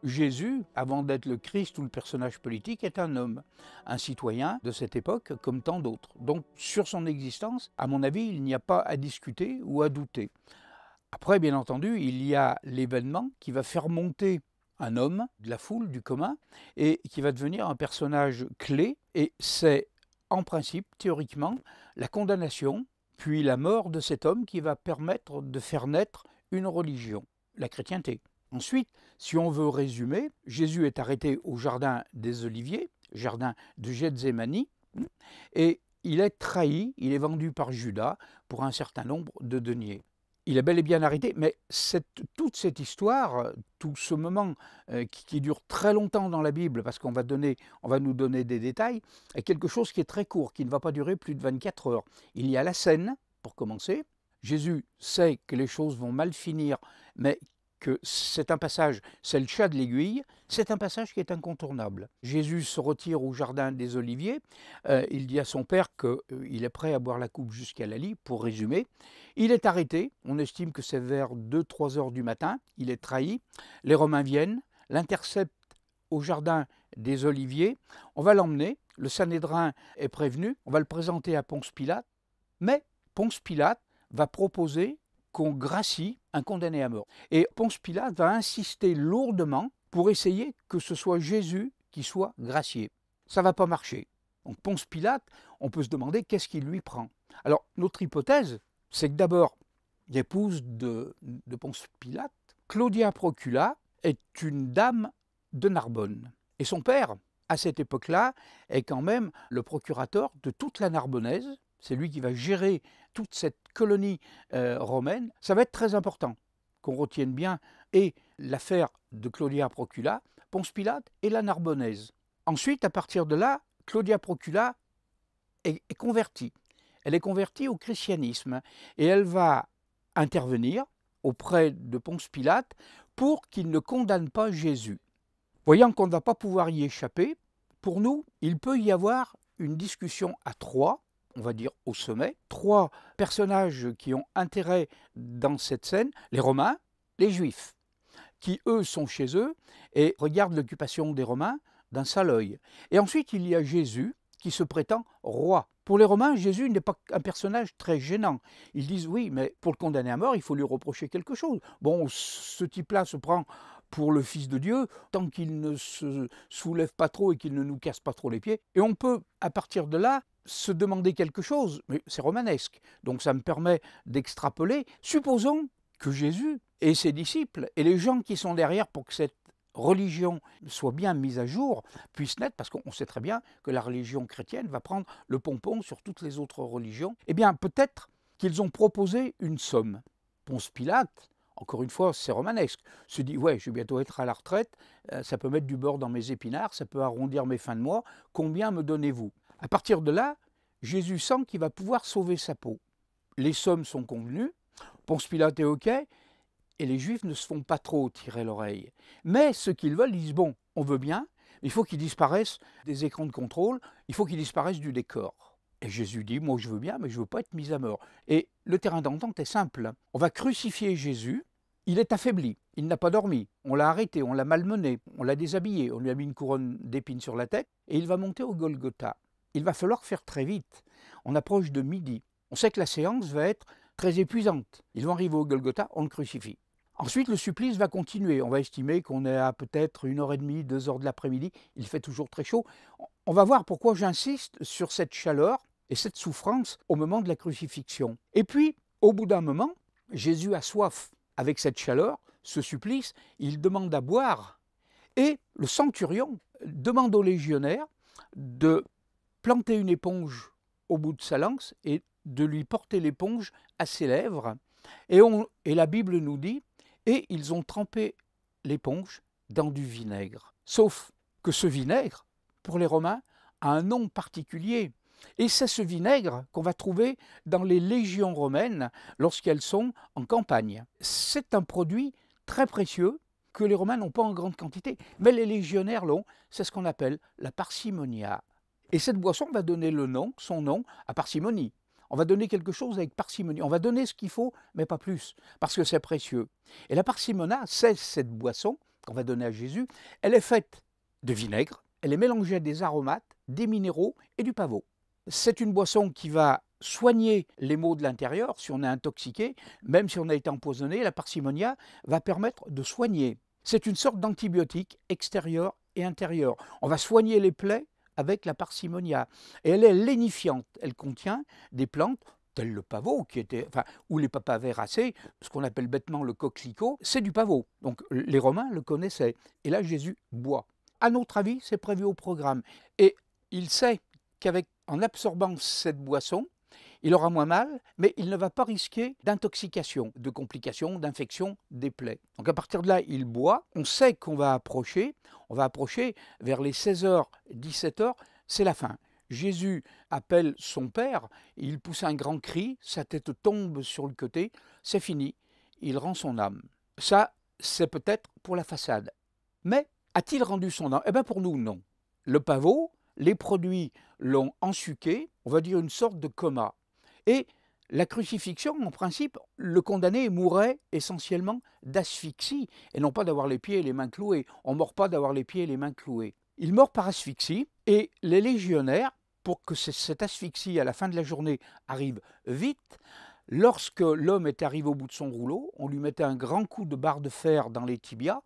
Jésus, avant d'être le Christ ou le personnage politique, est un homme, un citoyen de cette époque comme tant d'autres. Donc sur son existence, à mon avis, il n'y a pas à discuter ou à douter. Après, bien entendu, il y a l'événement qui va faire monter un homme de la foule, du commun, et qui va devenir un personnage clé, et c'est en principe, théoriquement, la condamnation, puis la mort de cet homme qui va permettre de faire naître une religion, la chrétienté. Ensuite, si on veut résumer, Jésus est arrêté au jardin des Oliviers, jardin de Gethsémani, et il est trahi, il est vendu par Judas pour un certain nombre de deniers. Il est bel et bien arrêté, mais toute cette histoire, tout ce moment qui dure très longtemps dans la Bible, parce qu'on va nous donner des détails, est quelque chose qui est très court, qui ne va pas durer plus de 24 heures. Il y a la scène, pour commencer. Jésus sait que les choses vont mal finir, mais que c'est un passage, c'est le chat de l'aiguille, c'est un passage qui est incontournable. Jésus se retire au jardin des Oliviers, il dit à son père qu'il est prêt à boire la coupe jusqu'à la lie, pour résumer. Il est arrêté, on estime que c'est vers 2-3 heures du matin, il est trahi, les Romains viennent, l'interceptent au jardin des Oliviers, on va l'emmener, le Sanhédrin est prévenu, on va le présenter à Ponce Pilate, mais Ponce Pilate va proposer qu'on gracie un condamné à mort. Et Ponce Pilate va insister lourdement pour essayer que ce soit Jésus qui soit gracié. Ça ne va pas marcher. Donc Ponce Pilate, on peut se demander qu'est-ce qui lui prend. Alors notre hypothèse, c'est que d'abord, l'épouse de Ponce Pilate, Claudia Procula, est une dame de Narbonne. Et son père, à cette époque-là, est quand même le procurateur de toute la Narbonnaise. C'est lui qui va gérer toute cette colonie romaine. Ça va être très important qu'on retienne bien et l'affaire de Claudia Procula, Ponce Pilate et la Narbonnaise. Ensuite, à partir de là, Claudia Procula est convertie. Elle est convertie au christianisme et elle va intervenir auprès de Ponce Pilate pour qu'il ne condamne pas Jésus. Voyant qu'on ne va pas pouvoir y échapper, pour nous, il peut y avoir une discussion à trois, on va dire au sommet, trois personnages qui ont intérêt dans cette scène, les Romains, les Juifs, qui eux sont chez eux et regardent l'occupation des Romains d'un sale œil. Et ensuite, il y a Jésus qui se prétend roi. Pour les Romains, Jésus n'est pas un personnage très gênant. Ils disent oui, mais pour le condamner à mort, il faut lui reprocher quelque chose. Bon, ce type-là se prend pour le Fils de Dieu, tant qu'il ne se soulève pas trop et qu'il ne nous casse pas trop les pieds. Et on peut, à partir de là, se demander quelque chose, mais c'est romanesque. Donc ça me permet d'extrapoler. Supposons que Jésus et ses disciples et les gens qui sont derrière pour que cette religion soit bien mise à jour, puisse naître, parce qu'on sait très bien que la religion chrétienne va prendre le pompon sur toutes les autres religions, eh bien peut-être qu'ils ont proposé une somme. Ponce Pilate, encore une fois, c'est romanesque, se dit, ouais, je vais bientôt être à la retraite, ça peut mettre du beurre dans mes épinards, ça peut arrondir mes fins de mois, combien me donnez-vous? À partir de là, Jésus sent qu'il va pouvoir sauver sa peau. Les sommes sont convenues, Ponce Pilate est OK, et les Juifs ne se font pas trop tirer l'oreille. Mais ce qu'ils veulent, ils disent, bon, on veut bien, il faut qu'ils disparaissent des écrans de contrôle, il faut qu'ils disparaissent du décor. Et Jésus dit, moi je veux bien, mais je ne veux pas être mis à mort. Et le terrain d'entente est simple. On va crucifier Jésus, il est affaibli, il n'a pas dormi, on l'a arrêté, on l'a malmené, on l'a déshabillé, on lui a mis une couronne d'épines sur la tête, et il va monter au Golgotha. Il va falloir faire très vite. On approche de midi. On sait que la séance va être très épuisante. Ils vont arriver au Golgotha, on le crucifie. Ensuite, le supplice va continuer. On va estimer qu'on est à peut-être 1h30, 2h de l'après-midi. Il fait toujours très chaud. On va voir pourquoi j'insiste sur cette chaleur et cette souffrance au moment de la crucifixion. Et puis, au bout d'un moment, Jésus a soif. Avec cette chaleur, ce supplice, il demande à boire. Et le centurion demande aux légionnaires de planter une éponge au bout de sa lance et de lui porter l'éponge à ses lèvres. Et la Bible nous dit, et ils ont trempé l'éponge dans du vinaigre. Sauf que ce vinaigre, pour les Romains, a un nom particulier. Et c'est ce vinaigre qu'on va trouver dans les légions romaines lorsqu'elles sont en campagne. C'est un produit très précieux que les Romains n'ont pas en grande quantité, mais les légionnaires l'ont, c'est ce qu'on appelle la parsimonia. Et cette boisson va donner son nom à parcimonie. On va donner quelque chose avec parcimonie. On va donner ce qu'il faut, mais pas plus, parce que c'est précieux. Et la parsimona, c'est cette boisson qu'on va donner à Jésus, elle est faite de vinaigre, elle est mélangée à des aromates, des minéraux et du pavot. C'est une boisson qui va soigner les maux de l'intérieur si on est intoxiqué, même si on a été empoisonné, la parcimonia va permettre de soigner. C'est une sorte d'antibiotique extérieur et intérieur. On va soigner les plaies avec la parcimonia. Et elle est lénifiante. Elle contient des plantes telles le pavot, ou les papaveracées, ce qu'on appelle bêtement le coquelicot, c'est du pavot. Donc les Romains le connaissaient. Et là, Jésus boit. À notre avis, c'est prévu au programme. Et il sait qu'en absorbant cette boisson, il aura moins mal, mais il ne va pas risquer d'intoxication, de complications, d'infection des plaies. Donc à partir de là, il boit. On sait qu'on va approcher. On va approcher vers les 16h, 17h, c'est la fin. Jésus appelle son père, il pousse un grand cri, sa tête tombe sur le côté, c'est fini, il rend son âme. Ça, c'est peut-être pour la façade. Mais a-t-il rendu son âme? Eh bien pour nous, non. Le pavot, les produits l'ont ensuqué, on va dire une sorte de coma. Et la crucifixion, en principe, le condamné mourait essentiellement d'asphyxie, et non pas d'avoir les pieds et les mains cloués. On ne mord pas d'avoir les pieds et les mains cloués. Il meurt par asphyxie, et les légionnaires, pour que cette asphyxie à la fin de la journée arrive vite, lorsque l'homme est arrivé au bout de son rouleau, on lui mettait un grand coup de barre de fer dans les tibias,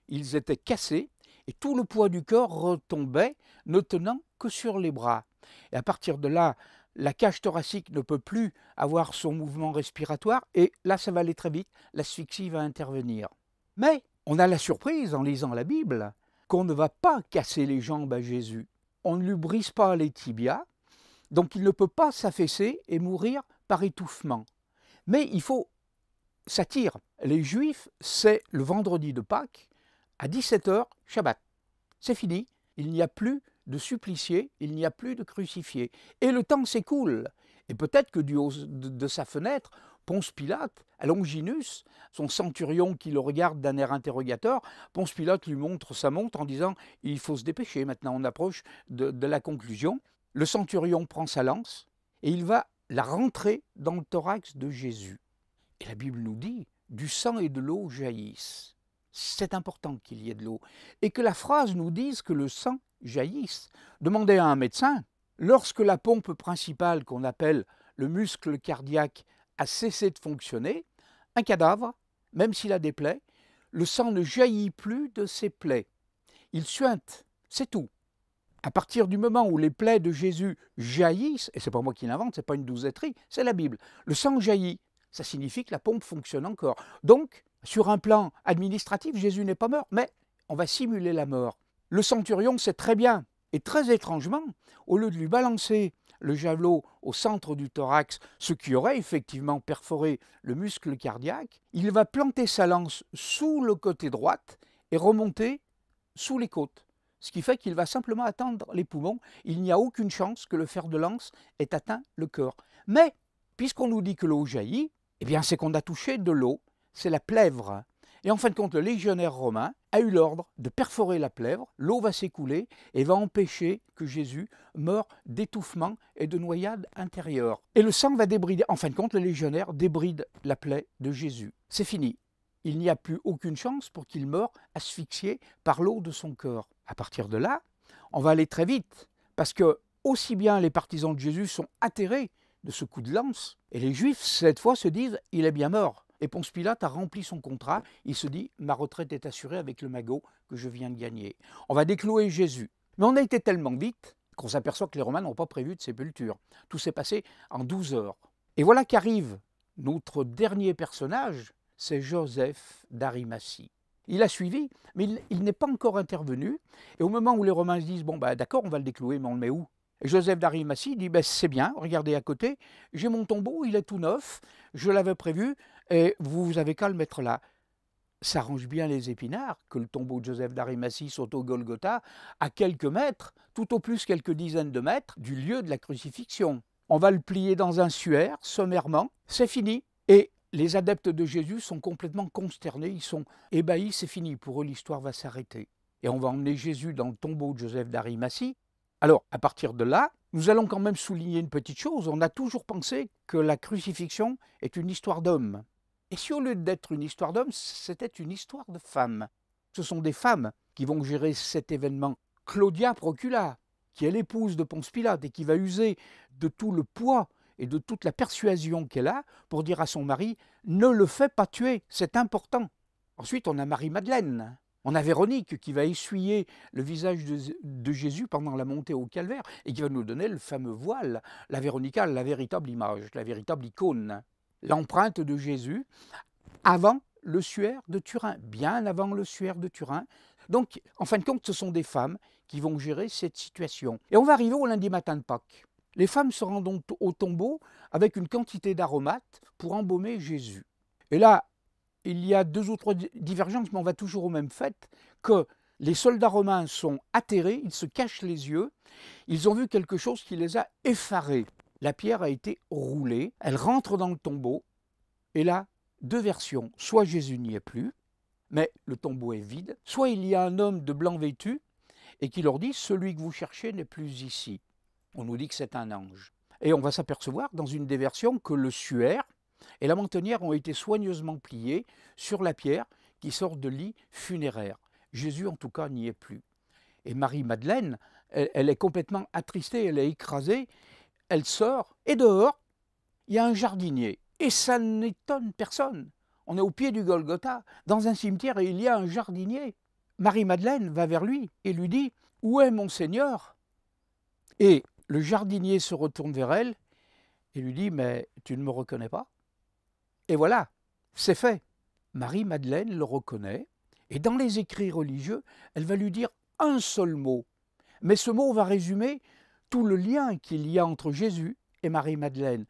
ils étaient cassés, et tout le poids du corps retombait, ne tenant que sur les bras. Et à partir de là, la cage thoracique ne peut plus avoir son mouvement respiratoire, et là, ça va aller très vite, l'asphyxie va intervenir. Mais on a la surprise, en lisant la Bible, qu'on ne va pas casser les jambes à Jésus. On ne lui brise pas les tibias, donc il ne peut pas s'affaisser et mourir par étouffement. Mais il faut, ça tire. Les Juifs, c'est le vendredi de Pâques, à 17h, Shabbat. C'est fini, il n'y a plus de suppliciés, il n'y a plus de crucifiés. Et le temps s'écoule. Et peut-être que du haut de sa fenêtre, Ponce Pilate, à Longinus, son centurion qui le regarde d'un air interrogateur, Ponce Pilate lui montre sa montre en disant « il faut se dépêcher, maintenant on approche de la conclusion ». Le centurion prend sa lance et il va la rentrer dans le thorax de Jésus. Et la Bible nous dit « du sang et de l'eau jaillissent ». C'est important qu'il y ait de l'eau. Et que la phrase nous dise que le sang jaillisse. Demandez à un médecin, lorsque la pompe principale qu'on appelle le muscle cardiaque a cessé de fonctionner, un cadavre, même s'il a des plaies, le sang ne jaillit plus de ses plaies. Il suinte, c'est tout. À partir du moment où les plaies de Jésus jaillissent, et c'est pas moi qui l'invente, c'est pas une douzetterie, c'est la Bible, le sang jaillit, ça signifie que la pompe fonctionne encore. Donc, sur un plan administratif, Jésus n'est pas mort, mais on va simuler la mort. Le centurion sait très bien, et très étrangement, au lieu de lui balancer le javelot au centre du thorax, ce qui aurait effectivement perforé le muscle cardiaque, il va planter sa lance sous le côté droit et remonter sous les côtes. Ce qui fait qu'il va simplement atteindre les poumons. Il n'y a aucune chance que le fer de lance ait atteint le cœur. Mais, puisqu'on nous dit que l'eau jaillit, eh bien c'est qu'on a touché de l'eau, c'est la plèvre. Et en fin de compte, le légionnaire romain a eu l'ordre de perforer la plèvre, l'eau va s'écouler et va empêcher que Jésus meure d'étouffement et de noyade intérieure. Et le sang va débrider. En fin de compte, le légionnaire débride la plaie de Jésus. C'est fini. Il n'y a plus aucune chance pour qu'il meure asphyxié par l'eau de son cœur. À partir de là, on va aller très vite, parce que aussi bien les partisans de Jésus sont atterrés de ce coup de lance, et les Juifs, cette fois, se disent « il est bien mort ». Et Ponce Pilate a rempli son contrat, il se dit « ma retraite est assurée avec le magot que je viens de gagner ». On va déclouer Jésus. Mais on a été tellement vite qu'on s'aperçoit que les Romains n'ont pas prévu de sépulture. Tout s'est passé en 12 heures. Et voilà qu'arrive notre dernier personnage, c'est Joseph d'Arimathie. Il a suivi, mais il n'est pas encore intervenu. Et au moment où les Romains se disent « bon, bah, d'accord, on va le déclouer, mais on le met où ?» Et Joseph d'Arimathie dit bah, « c'est bien, regardez à côté, j'ai mon tombeau, il est tout neuf, je l'avais prévu, et vous avez qu'à le mettre là. » Ça arrange bien les épinards que le tombeau de Joseph d'Arimathie soit au Golgotha, à quelques mètres, tout au plus quelques dizaines de mètres, du lieu de la crucifixion. On va le plier dans un suaire, sommairement, c'est fini. Et les adeptes de Jésus sont complètement consternés, ils sont ébahis, c'est fini, pour eux l'histoire va s'arrêter. Et on va emmener Jésus dans le tombeau de Joseph d'Arimathie. Alors, à partir de là, nous allons quand même souligner une petite chose, on a toujours pensé que la crucifixion est une histoire d'homme. Et si au lieu d'être une histoire d'homme, c'était une histoire de femme. Ce sont des femmes qui vont gérer cet événement. Claudia Procula, qui est l'épouse de Ponce Pilate et qui va user de tout le poids et de toute la persuasion qu'elle a pour dire à son mari « Ne le fais pas tuer, c'est important ». Ensuite, on a Marie-Madeleine. On a Véronique qui va essuyer le visage de Jésus pendant la montée au calvaire et qui va nous donner le fameux voile, la Véronica, la véritable image, la véritable icône. L'empreinte de Jésus avant le suaire de Turin, bien avant le suaire de Turin. Donc, en fin de compte, ce sont des femmes qui vont gérer cette situation. Et on va arriver au lundi matin de Pâques. Les femmes se rendent donc au tombeau avec une quantité d'aromates pour embaumer Jésus. Et là, il y a 2 ou 3 divergences, mais on va toujours au même fait, que les soldats romains sont atterrés, ils se cachent les yeux, ils ont vu quelque chose qui les a effarés. La pierre a été roulée, elle rentre dans le tombeau, et là, 2 versions, soit Jésus n'y est plus, mais le tombeau est vide, soit il y a un homme de blanc vêtu, et qui leur dit « Celui que vous cherchez n'est plus ici ». On nous dit que c'est un ange. Et on va s'apercevoir dans une des versions que le suaire et la mentonnière ont été soigneusement pliés sur la pierre qui sort de lit funéraire. Jésus, en tout cas, n'y est plus. Et Marie-Madeleine, elle est complètement attristée, elle est écrasée, elle sort, et dehors, il y a un jardinier. Et ça n'étonne personne. On est au pied du Golgotha, dans un cimetière, et il y a un jardinier. Marie-Madeleine va vers lui et lui dit « Où est mon Seigneur ?» Et le jardinier se retourne vers elle et lui dit « Mais tu ne me reconnais pas ?» Et voilà, c'est fait. Marie-Madeleine le reconnaît, et dans les écrits religieux, elle va lui dire un seul mot. Mais ce mot va résumer tout le lien qu'il y a entre Jésus et Marie-Madeleine.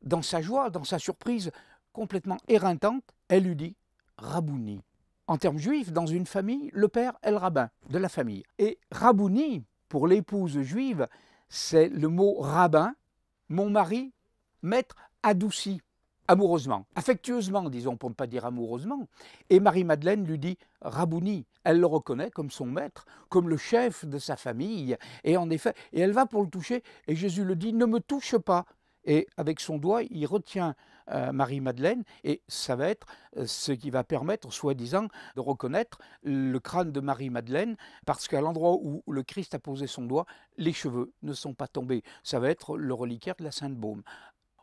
Dans sa joie, dans sa surprise complètement éreintante, elle lui dit « Rabouni ». En termes juifs, dans une famille, le père est le rabbin de la famille. Et Rabouni, pour l'épouse juive, c'est le mot rabbin, mon mari, maître adouci, amoureusement, affectueusement, disons, pour ne pas dire amoureusement. Et Marie-Madeleine lui dit Rabouni. Elle le reconnaît comme son maître, comme le chef de sa famille. Et en effet, et elle va pour le toucher, et Jésus le dit, ne me touche pas. Et avec son doigt, il retient Marie-Madeleine, et ça va être ce qui va permettre, soi-disant, de reconnaître le crâne de Marie-Madeleine, parce qu'à l'endroit où le Christ a posé son doigt, les cheveux ne sont pas tombés. Ça va être le reliquaire de la Sainte Baume.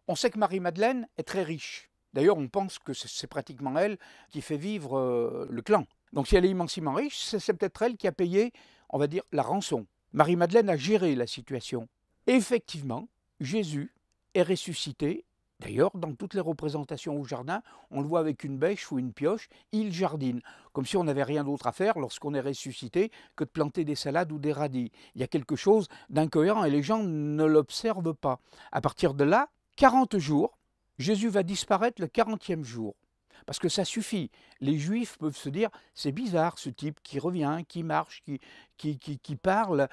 On sait que Marie-Madeleine est très riche. D'ailleurs, on pense que c'est pratiquement elle qui fait vivre le clan. Donc si elle est immensément riche, c'est peut-être elle qui a payé, on va dire, la rançon. Marie-Madeleine a géré la situation. Et effectivement, Jésus est ressuscité. D'ailleurs, dans toutes les représentations au jardin, on le voit avec une bêche ou une pioche, il jardine, comme si on n'avait rien d'autre à faire lorsqu'on est ressuscité que de planter des salades ou des radis. Il y a quelque chose d'incohérent et les gens ne l'observent pas. À partir de là, 40 jours, Jésus va disparaître le 40e jour. Parce que ça suffit. Les Juifs peuvent se dire, c'est bizarre ce type qui revient, qui marche, qui parle,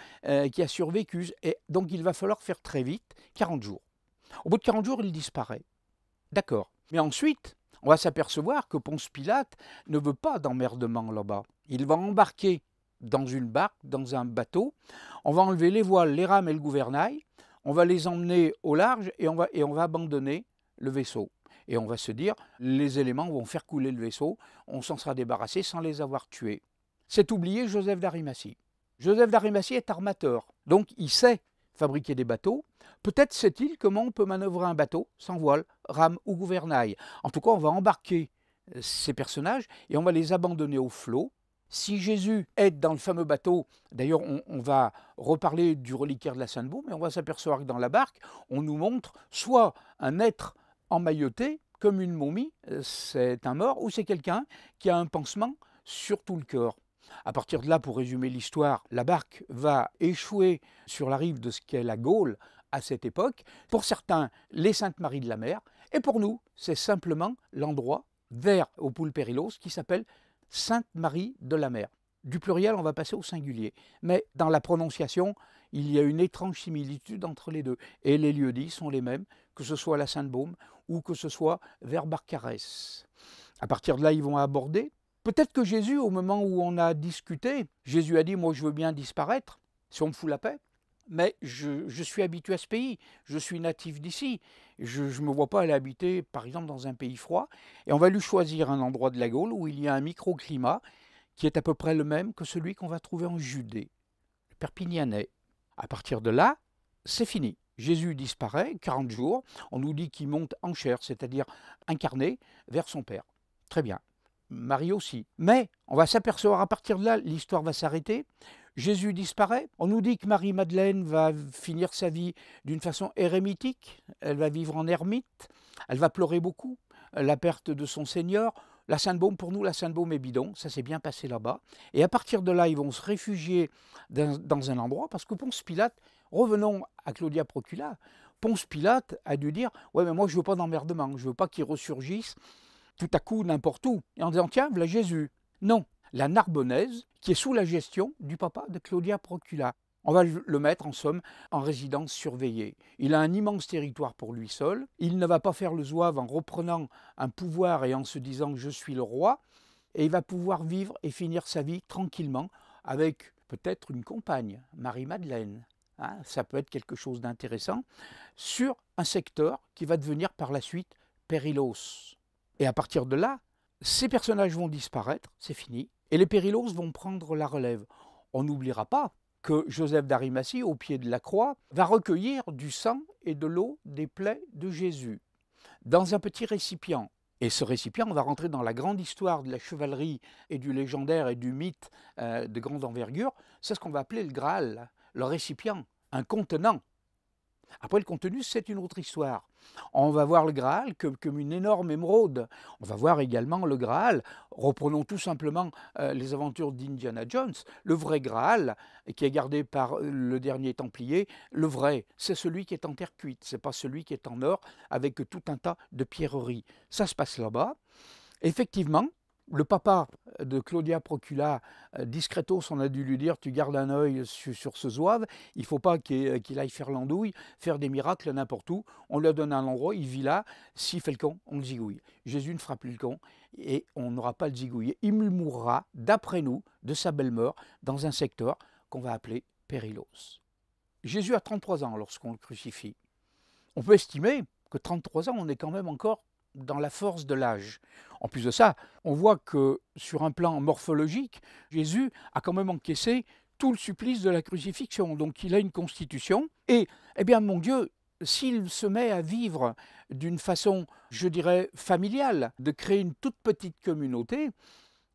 qui a survécu. Et donc il va falloir faire très vite, 40 jours. Au bout de 40 jours, il disparaît. D'accord. Mais ensuite, on va s'apercevoir que Ponce Pilate ne veut pas d'emmerdement là-bas. Il va embarquer dans une barque, dans un bateau. On va enlever les voiles, les rames et le gouvernail. On va les emmener au large et on va abandonner le vaisseau. Et on va se dire, les éléments vont faire couler le vaisseau, on s'en sera débarrassé sans les avoir tués. C'est oublier Joseph d'Arimathie. Joseph d'Arimathie est armateur, donc il sait fabriquer des bateaux. Peut-être sait-il comment on peut manœuvrer un bateau sans voile, rame ou gouvernail. En tout cas, on va embarquer ces personnages et on va les abandonner au flot. Si Jésus est dans le fameux bateau, d'ailleurs on va reparler du reliquaire de la Sainte Baume, mais on va s'apercevoir que dans la barque, on nous montre soit un être emmailloté, comme une momie, c'est un mort, ou c'est quelqu'un qui a un pansement sur tout le corps. À partir de là, pour résumer l'histoire, la barque va échouer sur la rive de ce qu'est la Gaule à cette époque. Pour certains, les Saintes Maries de la Mer, et pour nous, c'est simplement l'endroit vers au Poule Périlos qui s'appelle Sainte Marie de la Mer. Du pluriel, on va passer au singulier. Mais dans la prononciation, il y a une étrange similitude entre les deux. Et les lieux-dits sont les mêmes, que ce soit la Sainte Baume ou que ce soit vers Barcarès. À partir de là, ils vont aborder. Peut-être que Jésus, au moment où on a discuté, Jésus a dit « Moi, je veux bien disparaître, si on me fout la paix. Mais je suis habitué à ce pays, je suis natif d'ici. Je ne me vois pas aller habiter, par exemple, dans un pays froid. » Et on va lui choisir un endroit de la Gaule où il y a un microclimat qui est à peu près le même que celui qu'on va trouver en Judée, le Perpignanais. À partir de là, c'est fini. Jésus disparaît, 40 jours, on nous dit qu'il monte en chair, c'est-à-dire incarné, vers son Père. Très bien. Marie aussi. Mais on va s'apercevoir, à partir de là, l'histoire va s'arrêter. Jésus disparaît. On nous dit que Marie-Madeleine va finir sa vie d'une façon érémitique. Elle va vivre en ermite. Elle va pleurer beaucoup. La perte de son Seigneur. La Sainte-Baume, pour nous, la Sainte-Baume est bidon. Ça s'est bien passé là-bas. Et à partir de là, ils vont se réfugier dans un endroit, parce que Ponce Pilate, revenons à Claudia Procula, Ponce Pilate a dû dire « Ouais, mais moi, je ne veux pas d'emmerdement. Je ne veux pas qu'il ressurgisse tout à coup n'importe où. » Et en disant « Tiens, voilà Jésus. » Non, la Narbonnaise, qui est sous la gestion du papa de Claudia Procula. On va le mettre, en somme, en résidence surveillée. Il a un immense territoire pour lui seul. Il ne va pas faire le zouave en reprenant un pouvoir et en se disant « je suis le roi ». Et il va pouvoir vivre et finir sa vie tranquillement avec peut-être une compagne, Marie-Madeleine. Hein, ça peut être quelque chose d'intéressant sur un secteur qui va devenir par la suite Périlos. Et à partir de là, ces personnages vont disparaître, c'est fini, et les Périlos vont prendre la relève. On n'oubliera pas que Joseph d'Arimathie, au pied de la croix, va recueillir du sang et de l'eau des plaies de Jésus dans un petit récipient. Et ce récipient, on va rentrer dans la grande histoire de la chevalerie et du légendaire et du mythe de grande envergure. C'est ce qu'on va appeler le Graal, le récipient, un contenant. Après, le contenu, c'est une autre histoire. On va voir le Graal comme une énorme émeraude. On va voir également le Graal, reprenons tout simplement les aventures d'Indiana Jones, le vrai Graal, qui est gardé par le dernier Templier. Le vrai, c'est celui qui est en terre cuite, ce n'est pas celui qui est en or, avec tout un tas de pierreries. Ça se passe là-bas. Effectivement, le papa de Claudia Procula, discretos, on a dû lui dire « tu gardes un œil sur ce zouave, il ne faut pas qu'il aille faire l'andouille, faire des miracles n'importe où. » On lui donne un endroit, il vit là, s'il fait le con, on le zigouille. Jésus ne fera plus le con et on n'aura pas le zigouillé. Il mourra, d'après nous, de sa belle mort, dans un secteur qu'on va appeler Périlos. Jésus a 33 ans lorsqu'on le crucifie. On peut estimer que 33 ans, on est quand même encore dans la force de l'âge. En plus de ça, on voit que sur un plan morphologique, Jésus a quand même encaissé tout le supplice de la crucifixion. Donc il a une constitution. Et, eh bien, mon Dieu, s'il se met à vivre d'une façon, je dirais, familiale, de créer une toute petite communauté,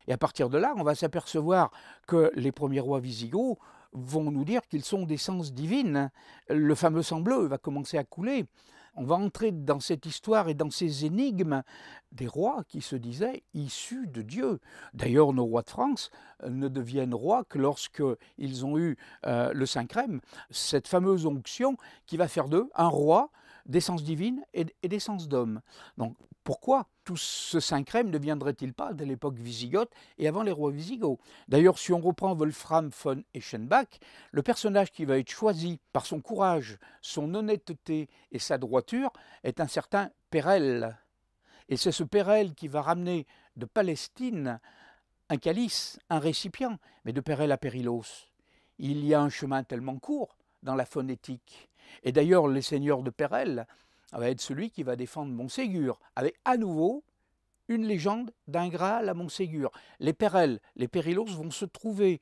et à partir de là, on va s'apercevoir que les premiers rois wisigoths vont nous dire qu'ils sont d'essence divine. Le fameux sang bleu va commencer à couler. On va entrer dans cette histoire et dans ces énigmes des rois qui se disaient issus de Dieu. D'ailleurs, nos rois de France ne deviennent rois que lorsqu'ils ont eu le Saint-Crème, cette fameuse onction qui va faire d'eux un roi d'essence divine et d'essence d'homme. Donc pourquoi tout ce Saint-Crème ne viendrait-il pas de l'époque wisigoth et avant les rois wisigoths? D'ailleurs, si on reprend Wolfram von Eschenbach, le personnage qui va être choisi par son courage, son honnêteté et sa droiture est un certain Pérel. Et c'est ce Pérel qui va ramener de Palestine un calice, un récipient, mais de Pérel à Périlos. Il y a un chemin tellement court dans la phonétique. Et d'ailleurs, le seigneur de Pérel va être celui qui va défendre Montségur, avec à nouveau une légende d'un Graal à Montségur. Les Pérel, les Périlos vont se trouver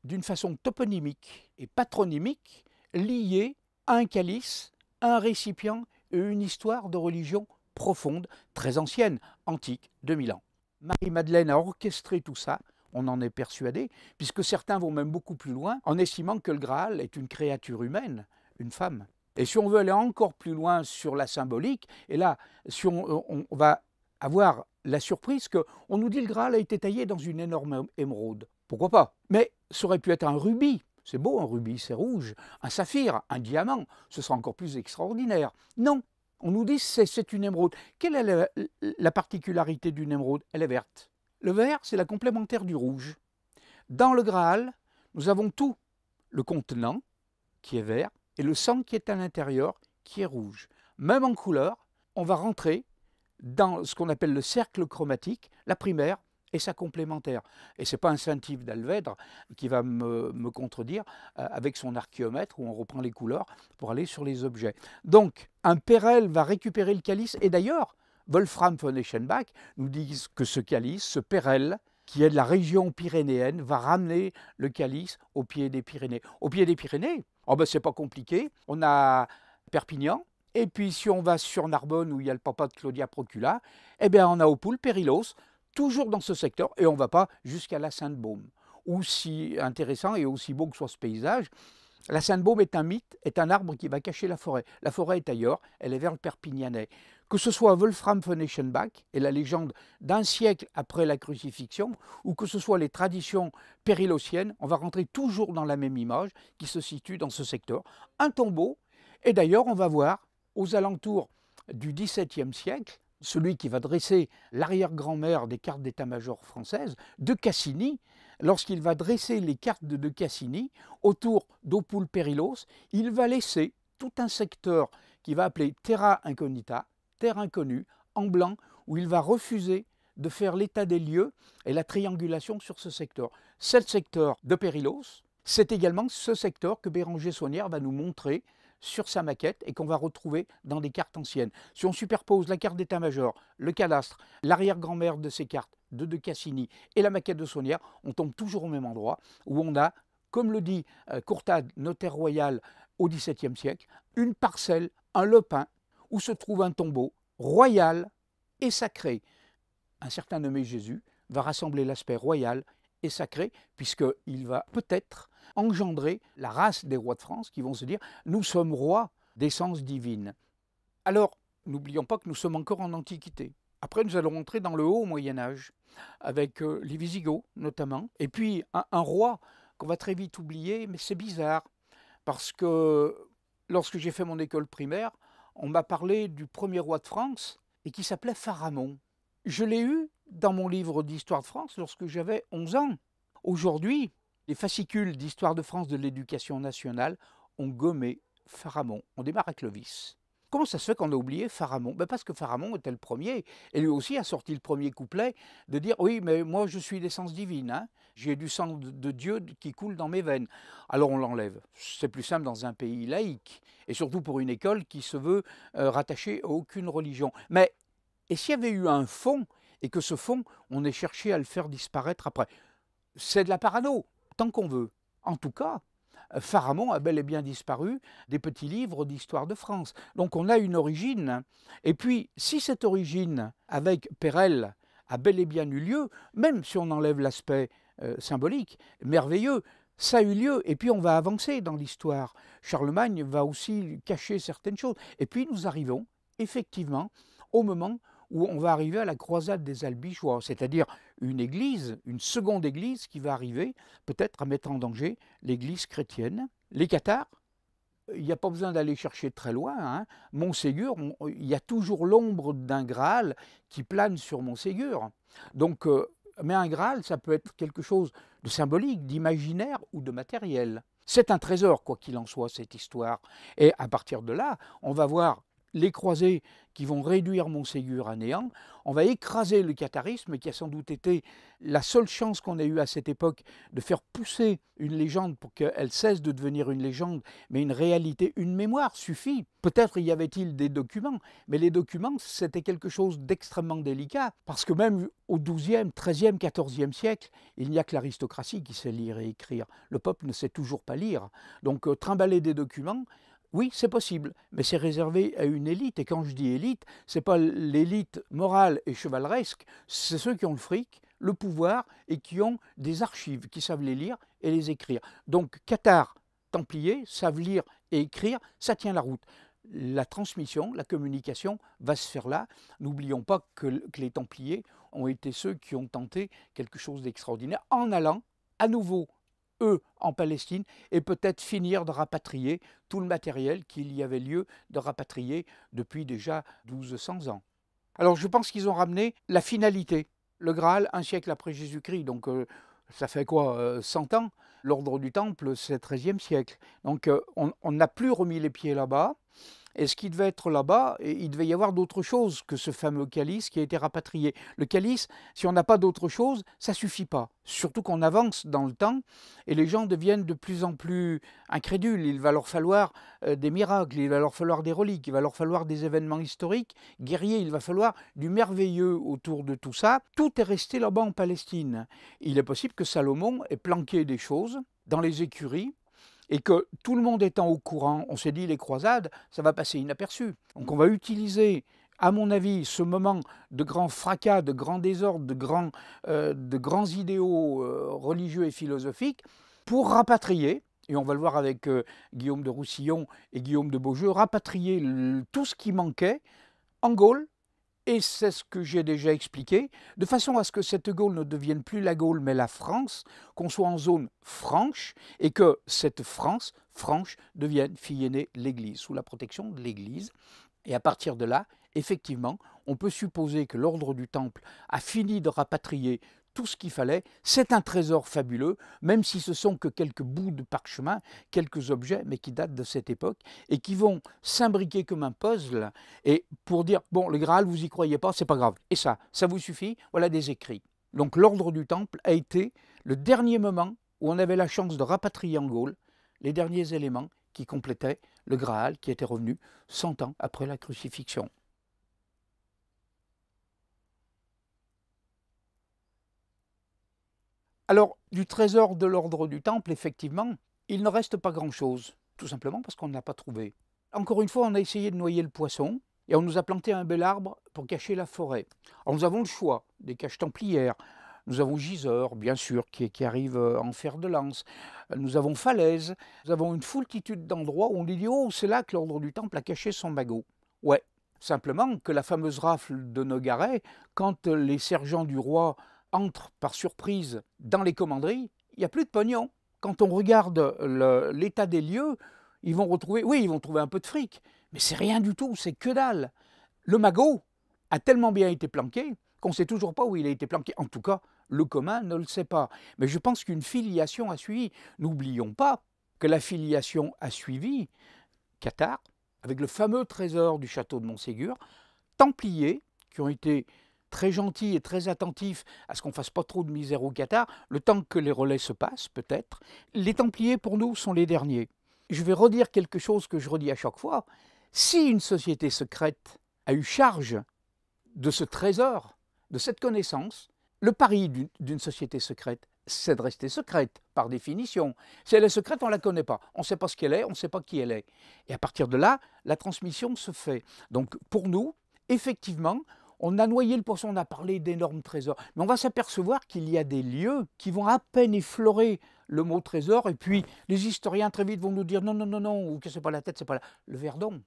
d'une façon toponymique et patronymique liés à un calice, un récipient et une histoire de religion profonde, très ancienne, antique, 2000 ans. Marie-Madeleine a orchestré tout ça, on en est persuadé, puisque certains vont même beaucoup plus loin en estimant que le Graal est une créature humaine, une femme. Et si on veut aller encore plus loin sur la symbolique, et là, si on va avoir la surprise qu'on nous dit que le Graal a été taillé dans une énorme émeraude. Pourquoi pas? Mais ça aurait pu être un rubis. C'est beau, un rubis, c'est rouge. Un saphir, un diamant, ce sera encore plus extraordinaire. Non, on nous dit que c'est une émeraude. Quelle est la particularité d'une émeraude? Elle est verte. Le vert, c'est la complémentaire du rouge. Dans le Graal, nous avons tout. Le contenant, qui est vert, et le sang qui est à l'intérieur, qui est rouge. Même en couleur, on va rentrer dans ce qu'on appelle le cercle chromatique, la primaire et sa complémentaire. Et ce n'est pas un Saint-Yves d'Alvèdre qui va me contredire avec son archéomètre où on reprend les couleurs pour aller sur les objets. Donc, un Pérel va récupérer le calice, et d'ailleurs, Wolfram von Eschenbach nous dit que ce calice, ce Pérel, qui est de la région pyrénéenne, va ramener le calice au pied des Pyrénées. Au pied des Pyrénées, oh ben c'est pas compliqué, on a Perpignan, et puis si on va sur Narbonne où il y a le papa de Claudia Procula, eh bien on a Opule, Périlos, toujours dans ce secteur, et on ne va pas jusqu'à la Sainte-Baume. Aussi intéressant et aussi beau que soit ce paysage, la Sainte-Baume est un mythe, est un arbre qui va cacher la forêt. La forêt est ailleurs, elle est vers le Perpignanais. Que ce soit Wolfram von Eschenbach et la légende d'un siècle après la crucifixion, ou que ce soit les traditions périlosiennes, on va rentrer toujours dans la même image qui se situe dans ce secteur. Un tombeau, et d'ailleurs on va voir aux alentours du XVIIe siècle, celui qui va dresser l'arrière-grand-mère des cartes d'état-major françaises, de Cassini, lorsqu'il va dresser les cartes de Cassini autour d'Opule Périlos, il va laisser tout un secteur qu'il va appeler Terra Incognita, terre inconnue, en blanc, où il va refuser de faire l'état des lieux et la triangulation sur ce secteur. C'est le secteur de Périlos, c'est également ce secteur que Béranger Saunière va nous montrer sur sa maquette et qu'on va retrouver dans des cartes anciennes. Si on superpose la carte d'état-major, le cadastre, l'arrière-grand-mère de ces cartes de Cassini et la maquette de Saunière, on tombe toujours au même endroit où on a, comme le dit Courtade, notaire royal au XVIIe siècle, une parcelle, un lopin, où se trouve un tombeau royal et sacré. Un certain nommé Jésus va rassembler l'aspect royal et sacré, puisqu'il va peut-être engendrer la race des rois de France qui vont se dire « nous sommes rois d'essence divine ». Alors, n'oublions pas que nous sommes encore en Antiquité. Après, nous allons entrer dans le haut Moyen-Âge, avec les Visigoths notamment, et puis un roi qu'on va très vite oublier, mais c'est bizarre, parce que lorsque j'ai fait mon école primaire, on m'a parlé du premier roi de France, et qui s'appelait Pharamond. Je l'ai eu dans mon livre d'histoire de France lorsque j'avais 11 ans. Aujourd'hui, les fascicules d'histoire de France de l'éducation nationale ont gommé Pharamond. On démarre à Clovis. Comment ça se fait qu'on a oublié Pharamond? Parce que Pharamond était le premier, et lui aussi a sorti le premier couplet de dire « Oui, mais moi je suis d'essence divine, hein. J'ai du sang de Dieu qui coule dans mes veines ». Alors on l'enlève. C'est plus simple dans un pays laïque, et surtout pour une école qui se veut rattachée à aucune religion. Mais, et s'il y avait eu un fond, et que ce fond, on ait cherché à le faire disparaître après? C'est de la parano, tant qu'on veut. En tout cas, Pharamond a bel et bien disparu des petits livres d'histoire de France. Donc on a une origine. Et puis, si cette origine, avec Pérelle, a bel et bien eu lieu, même si on enlève l'aspect symbolique, merveilleux, ça a eu lieu. Et puis on va avancer dans l'histoire. Charlemagne va aussi cacher certaines choses. Et puis nous arrivons, effectivement, au moment où on va arriver à la croisade des Albigeois, c'est-à-dire une église, une seconde église qui va arriver peut-être à mettre en danger l'église chrétienne. Les Cathares, il n'y a pas besoin d'aller chercher très loin, hein. Montségur, il y a toujours l'ombre d'un Graal qui plane sur Montségur. Donc, mais un Graal, ça peut être quelque chose de symbolique, d'imaginaire ou de matériel. C'est un trésor, quoi qu'il en soit, cette histoire. Et à partir de là, on va voir les croisés qui vont réduire Montségur à néant, on va écraser le catharisme qui a sans doute été la seule chance qu'on ait eue à cette époque de faire pousser une légende pour qu'elle cesse de devenir une légende, mais une réalité, une mémoire suffit. Peut-être y avait-il des documents, mais les documents c'était quelque chose d'extrêmement délicat, parce que même au XIIe, XIIIe, XIVe siècle, il n'y a que l'aristocratie qui sait lire et écrire. Le peuple ne sait toujours pas lire. Donc trimballer des documents, oui, c'est possible, mais c'est réservé à une élite. Et quand je dis élite, ce n'est pas l'élite morale et chevaleresque, c'est ceux qui ont le fric, le pouvoir et qui ont des archives, qui savent les lire et les écrire. Donc, cathares, templiers, savent lire et écrire, ça tient la route. La transmission, la communication va se faire là. N'oublions pas que les templiers ont été ceux qui ont tenté quelque chose d'extraordinaire en allant à nouveau eux en Palestine, et peut-être finir de rapatrier tout le matériel qu'il y avait lieu de rapatrier depuis déjà 1200 ans. Alors je pense qu'ils ont ramené la finalité, le Graal, un siècle après Jésus-Christ, donc ça fait quoi, 100 ans? L'ordre du Temple, c'est le XIIIe siècle. Donc on n'a plus remis les pieds là-bas, Et ce qui devait être là-bas, il devait y avoir d'autre chose que ce fameux calice qui a été rapatrié. Le calice, si on n'a pas d'autre chose, ça ne suffit pas. Surtout qu'on avance dans le temps et les gens deviennent de plus en plus incrédules. Il va leur falloir des miracles, il va leur falloir des reliques, il va leur falloir des événements historiques, guerriers, il va falloir du merveilleux autour de tout ça. Tout est resté là-bas en Palestine. Il est possible que Salomon ait planqué des choses dans les écuries et que tout le monde étant au courant, on s'est dit les croisades, ça va passer inaperçu. Donc on va utiliser, à mon avis, ce moment de grand fracas, de grand désordre, de grands idéaux religieux et philosophiques pour rapatrier, et on va le voir avec Guillaume de Roussillon et Guillaume de Beaujeu, rapatrier tout ce qui manquait en Gaule. Et c'est ce que j'ai déjà expliqué, de façon à ce que cette Gaule ne devienne plus la Gaule mais la France, qu'on soit en zone franche, et que cette France franche devienne fille aînée l'Église, sous la protection de l'Église. Et à partir de là, effectivement, on peut supposer que l'ordre du Temple a fini de rapatrier tout ce qu'il fallait. C'est un trésor fabuleux, même si ce sont que quelques bouts de parchemin, quelques objets, mais qui datent de cette époque, et qui vont s'imbriquer comme un puzzle, et pour dire, bon, le Graal, vous y croyez pas, c'est pas grave. Et ça vous suffit, voilà des écrits. Donc l'ordre du Temple a été le dernier moment où on avait la chance de rapatrier en Gaule les derniers éléments qui complétaient le Graal qui était revenu 100 ans après la crucifixion. Alors, du trésor de l'ordre du Temple, effectivement, il ne reste pas grand-chose, tout simplement parce qu'on ne l'a pas trouvé. Encore une fois, on a essayé de noyer le poisson, et on nous a planté un bel arbre pour cacher la forêt. Alors nous avons le choix, des caches templières, nous avons Gisors, bien sûr, qui arrive en fer de lance, nous avons Falaise, nous avons une foultitude d'endroits où on dit « Oh, c'est là que l'ordre du Temple a caché son magot ». Ouais, simplement que la fameuse rafle de Nogaret, quand les sergents du roi entrent par surprise dans les commanderies, il n'y a plus de pognon. Quand on regarde l'état des lieux, ils vont retrouver, oui, ils vont trouver un peu de fric, mais c'est rien du tout, c'est que dalle. Le magot a tellement bien été planqué qu'on ne sait toujours pas où il a été planqué. En tout cas, le commun ne le sait pas. Mais je pense qu'une filiation a suivi. N'oublions pas que la filiation a suivi Cathare, avec le fameux trésor du château de Montségur, Templiers, qui ont été très gentils et très attentifs à ce qu'on ne fasse pas trop de misère au Qatar, le temps que les relais se passent, peut-être. Les Templiers, pour nous, sont les derniers. Je vais redire quelque chose que je redis à chaque fois. Si une société secrète a eu charge de ce trésor, de cette connaissance, le pari d'une société secrète, c'est de rester secrète, par définition. Si elle est secrète, on ne la connaît pas. On ne sait pas ce qu'elle est, on ne sait pas qui elle est. Et à partir de là, la transmission se fait. Donc pour nous, effectivement, on a noyé le poisson, on a parlé d'énormes trésors. Mais on va s'apercevoir qu'il y a des lieux qui vont à peine effleurer le mot trésor, et puis les historiens très vite vont nous dire non, non, non, non, ou que c'est pas la tête, c'est pas la... Le Verdon,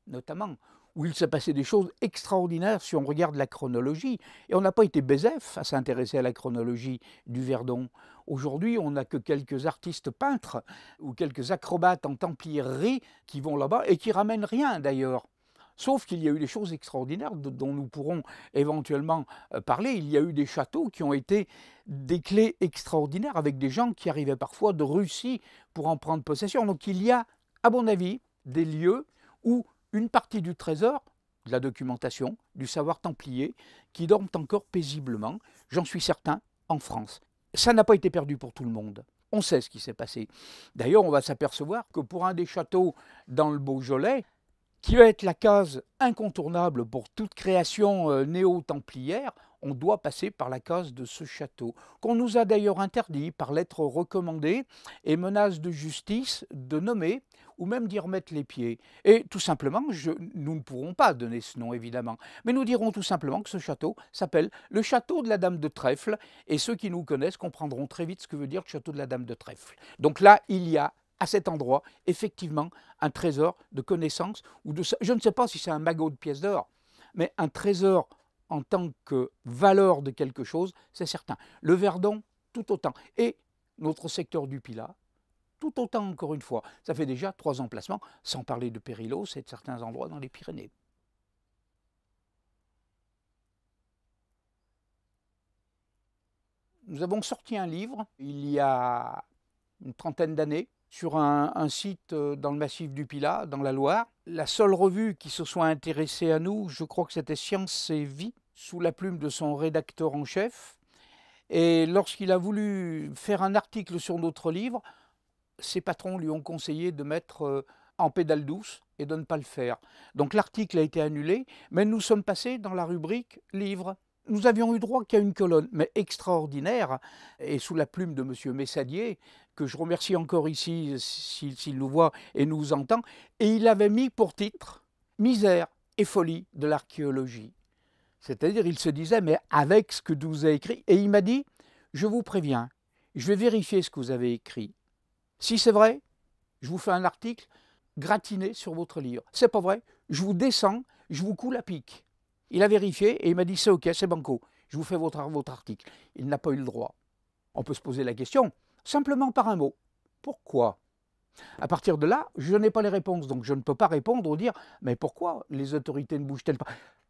notamment, où il s'est passé des choses extraordinaires si on regarde la chronologie. Et on n'a pas été bézef à s'intéresser à la chronologie du Verdon. Aujourd'hui, on n'a que quelques artistes peintres ou quelques acrobates en templierie qui vont là-bas et qui ramènent rien d'ailleurs. Sauf qu'il y a eu des choses extraordinaires dont nous pourrons éventuellement parler. Il y a eu des châteaux qui ont été des clés extraordinaires avec des gens qui arrivaient parfois de Russie pour en prendre possession. Donc il y a, à mon avis, des lieux où une partie du trésor, de la documentation, du savoir templier, qui dorment encore paisiblement, j'en suis certain, en France. Ça n'a pas été perdu pour tout le monde. On sait ce qui s'est passé. D'ailleurs, on va s'apercevoir que pour un des châteaux dans le Beaujolais, qui va être la case incontournable pour toute création néo-templière, on doit passer par la case de ce château, qu'on nous a d'ailleurs interdit par lettre recommandée et menace de justice de nommer ou même d'y remettre les pieds. Et tout simplement, nous ne pourrons pas donner ce nom évidemment, mais nous dirons tout simplement que ce château s'appelle le château de la Dame de Trèfle, et ceux qui nous connaissent comprendront très vite ce que veut dire le château de la Dame de Trèfle. Donc là, il y a à cet endroit, effectivement, un trésor de connaissances, ou de, je ne sais pas si c'est un magot de pièces d'or, mais un trésor en tant que valeur de quelque chose, c'est certain. Le Verdon, tout autant. Et notre secteur du Pilat, tout autant encore une fois. Ça fait déjà 3 emplacements, sans parler de Périlos et de certains endroits dans les Pyrénées. Nous avons sorti un livre, il y a une trentaine d'années, sur un site dans le massif du Pilat, dans la Loire. La seule revue qui se soit intéressée à nous, je crois que c'était Science et Vie, sous la plume de son rédacteur en chef. Et lorsqu'il a voulu faire un article sur notre livre, ses patrons lui ont conseillé de mettre en pédale douce et de ne pas le faire. Donc l'article a été annulé, mais nous sommes passés dans la rubrique livre. Nous avions eu droit qu'à une colonne, mais extraordinaire, et sous la plume de M. Messadier, que je remercie encore ici s'il nous voit et nous entend, et il avait mis pour titre « Misère et folie de l'archéologie ». C'est-à-dire, il se disait, mais avec ce que vous avez écrit, et il m'a dit, je vous préviens, je vais vérifier ce que vous avez écrit. Si c'est vrai, je vous fais un article gratiné sur votre livre. C'est pas vrai, je vous descends, je vous coule à pic. Il a vérifié et il m'a dit, c'est ok, c'est banco, je vous fais votre article. Il n'a pas eu le droit. On peut se poser la question, simplement par un mot. Pourquoi ? À partir de là, je n'ai pas les réponses, donc je ne peux pas répondre ou dire, mais pourquoi les autorités ne bougent-elles pas ?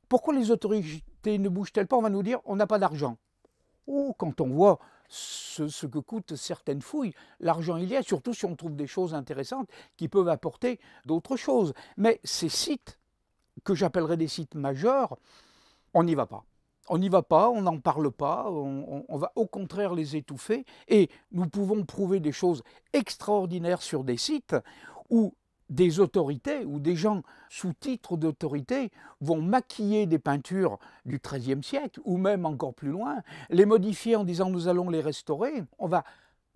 Pourquoi les autorités ne bougent-elles pas ? On va nous dire, on n'a pas d'argent. Ou quand on voit ce que coûtent certaines fouilles, l'argent il y a, surtout si on trouve des choses intéressantes qui peuvent apporter d'autres choses. Mais ces sites, que j'appellerais des sites majeurs, on n'y va pas. On n'y va pas, on n'en parle pas, on va au contraire les étouffer. Et nous pouvons prouver des choses extraordinaires sur des sites où des autorités ou des gens sous titre d'autorité vont maquiller des peintures du XIIIe siècle ou même encore plus loin, les modifier en disant nous allons les restaurer. On va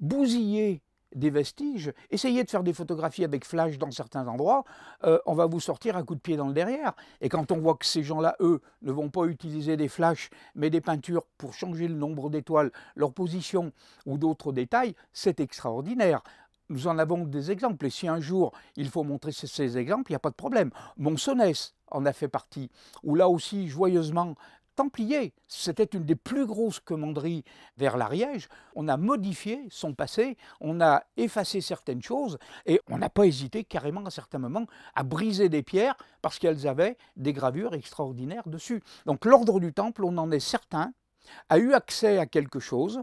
bousiller des vestiges, essayer de faire des photographies avec flash dans certains endroits, on va vous sortir un coup de pied dans le derrière. Et quand on voit que ces gens-là, eux, ne vont pas utiliser des flashs, mais des peintures pour changer le nombre d'étoiles, leur position ou d'autres détails, c'est extraordinaire. Nous en avons des exemples, et si un jour il faut montrer ces exemples, il n'y a pas de problème. Monsonnès en a fait partie, où là aussi, joyeusement, Templier, c'était une des plus grosses commanderies vers l'Ariège. On a modifié son passé, on a effacé certaines choses, et on n'a pas hésité carrément à certains moments à briser des pierres parce qu'elles avaient des gravures extraordinaires dessus. Donc l'ordre du Temple, on en est certain, a eu accès à quelque chose.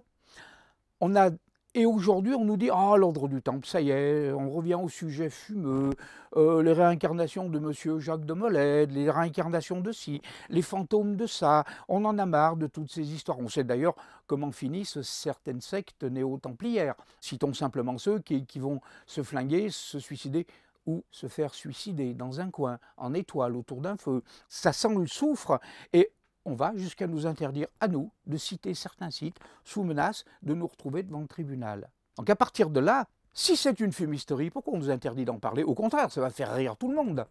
Et aujourd'hui, on nous dit « Ah, l'ordre du Temple, ça y est, on revient au sujet fumeux, les réincarnations de M. Jacques de Molède, les réincarnations de ci, les fantômes de ça, on en a marre de toutes ces histoires. » On sait d'ailleurs comment finissent certaines sectes néo-templières. Citons simplement ceux qui vont se flinguer, se suicider ou se faire suicider dans un coin, en étoile, autour d'un feu. Ça sent le soufre et on va jusqu'à nous interdire à nous de citer certains sites sous menace de nous retrouver devant le tribunal. Donc à partir de là, si c'est une fumisterie, pourquoi on nous interdit d'en parler? Au contraire, ça va faire rire tout le monde.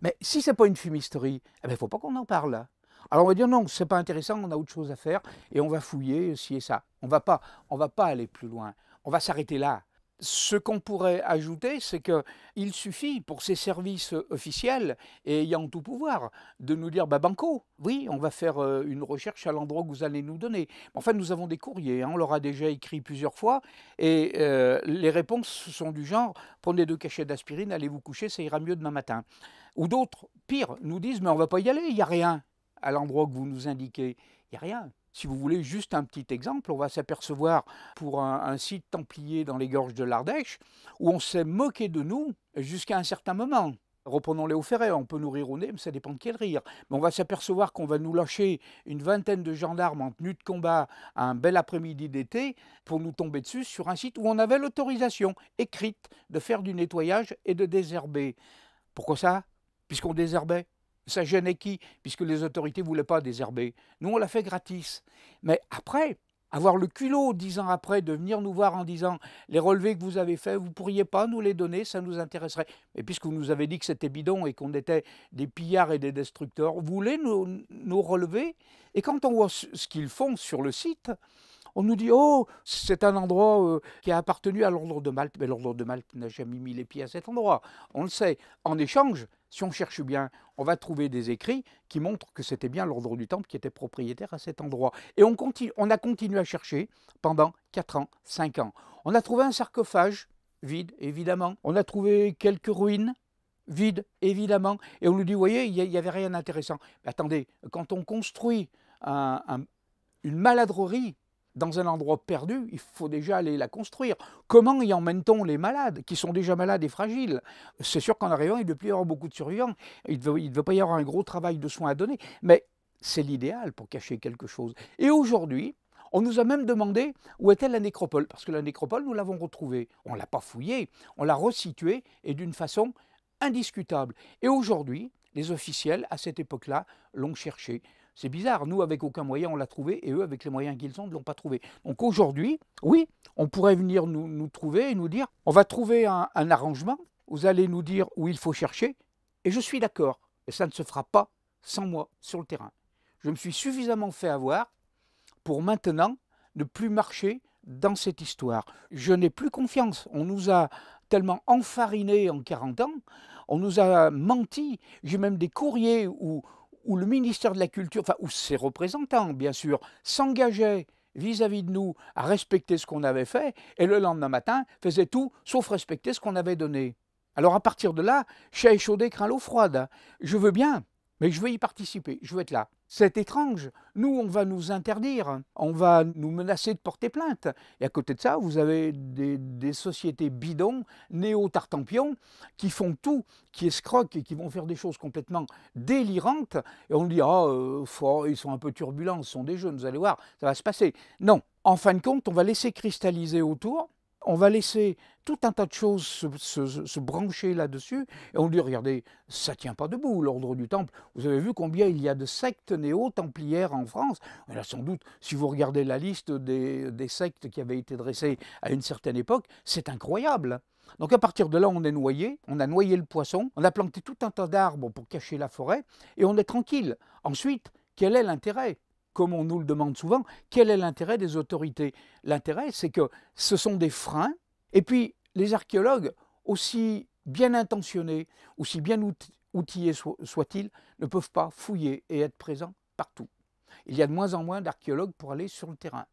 Mais si ce n'est pas une fumisterie, il ne faut pas qu'on en parle. Alors on va dire non, ce n'est pas intéressant, on a autre chose à faire et on va fouiller ci et ça. On va pas aller plus loin, on va s'arrêter là. Ce qu'on pourrait ajouter, c'est qu'il suffit pour ces services officiels et ayant tout pouvoir de nous dire bah, banco, oui, on va faire une recherche à l'endroit que vous allez nous donner. Enfin, nous avons des courriers, hein, on leur a déjà écrit plusieurs fois et les réponses sont du genre prenez 2 cachets d'aspirine, allez vous coucher, ça ira mieux demain matin. Ou d'autres, pire, nous disent mais on ne va pas y aller, il n'y a rien à l'endroit que vous nous indiquez, il n'y a rien. Si vous voulez juste un petit exemple, on va s'apercevoir pour un site templier dans les gorges de l'Ardèche où on s'est moqué de nous jusqu'à un certain moment. Reprenons Léo Ferré, on peut nous rire au nez, mais ça dépend de quel rire. Mais on va s'apercevoir qu'on va nous lâcher une vingtaine de gendarmes en tenue de combat un bel après-midi d'été pour nous tomber dessus sur un site où on avait l'autorisation écrite de faire du nettoyage et de désherber. Pourquoi ça? Puisqu'on désherbait. Ça gênait qui? Puisque les autorités ne voulaient pas désherber. Nous, on l'a fait gratis. Mais après, avoir le culot, 10 ans après, de venir nous voir en disant « les relevés que vous avez faits, vous ne pourriez pas nous les donner, ça nous intéresserait. » Et puisque vous nous avez dit que c'était bidon et qu'on était des pillards et des destructeurs, vous voulez nous relever? Et quand on voit ce qu'ils font sur le site, on nous dit « oh, c'est un endroit qui a appartenu à l'ordre de Malte. » Mais l'ordre de Malte n'a jamais mis les pieds à cet endroit. On le sait. En échange, si on cherche bien, on va trouver des écrits qui montrent que c'était bien l'ordre du Temple qui était propriétaire à cet endroit. Et on a continué à chercher pendant 4 ans, 5 ans. On a trouvé un sarcophage, vide évidemment. On a trouvé quelques ruines, vides évidemment. Et on nous dit, vous voyez, il n'y avait rien d'intéressant. Mais attendez, quand on construit une maladrerie, dans un endroit perdu, il faut déjà aller la construire. Comment y emmène-t-on les malades, qui sont déjà malades et fragiles? C'est sûr qu'en arrivant, il ne doit plus y avoir beaucoup de survivants. Il ne doit pas y avoir un gros travail de soins à donner. Mais c'est l'idéal pour cacher quelque chose. Et aujourd'hui, on nous a même demandé où était la nécropole. Parce que la nécropole, nous l'avons retrouvée. On ne l'a pas fouillée, on l'a resituée et d'une façon indiscutable. Et aujourd'hui, les officiels, à cette époque-là, l'ont cherchée. C'est bizarre, nous, avec aucun moyen, on l'a trouvé, et eux, avec les moyens qu'ils ont, ne l'ont pas trouvé. Donc aujourd'hui, oui, on pourrait venir nous trouver et nous dire, on va trouver un arrangement, vous allez nous dire où il faut chercher, et je suis d'accord. Et ça ne se fera pas sans moi sur le terrain. Je me suis suffisamment fait avoir pour maintenant ne plus marcher dans cette histoire. Je n'ai plus confiance. On nous a tellement enfarinés en 40 ans, on nous a menti. J'ai même des courriers où le ministère de la Culture, enfin où ses représentants bien sûr, s'engageaient vis-à-vis de nous à respecter ce qu'on avait fait, et le lendemain matin faisaient tout sauf respecter ce qu'on avait donné. Alors à partir de là, chat échaudé craint l'eau froide. Je veux bien, mais je veux y participer, je veux être là. C'est étrange. Nous, on va nous interdire, on va nous menacer de porter plainte. Et à côté de ça, vous avez des sociétés bidons, néo-tartampions, qui font tout, qui escroquent et qui vont faire des choses complètement délirantes. Et on dit, ils sont un peu turbulents, ce sont des jeunes, vous allez voir, ça va se passer. Non, en fin de compte, on va laisser cristalliser autour. On va laisser tout un tas de choses se brancher là-dessus, et on dit, regardez, ça ne tient pas debout, l'ordre du Temple. Vous avez vu combien il y a de sectes néo-templières en France? Et là, sans doute, si vous regardez la liste des sectes qui avaient été dressées à une certaine époque, c'est incroyable. Donc à partir de là, on est noyé, on a noyé le poisson, on a planté tout un tas d'arbres pour cacher la forêt, et on est tranquille. Ensuite, quel est l'intérêt? Comme on nous le demande souvent, quel est l'intérêt des autorités? L'intérêt, c'est que ce sont des freins, et puis les archéologues, aussi bien intentionnés, aussi bien outillés soient-ils, ne peuvent pas fouiller et être présents partout. Il y a de moins en moins d'archéologues pour aller sur le terrain.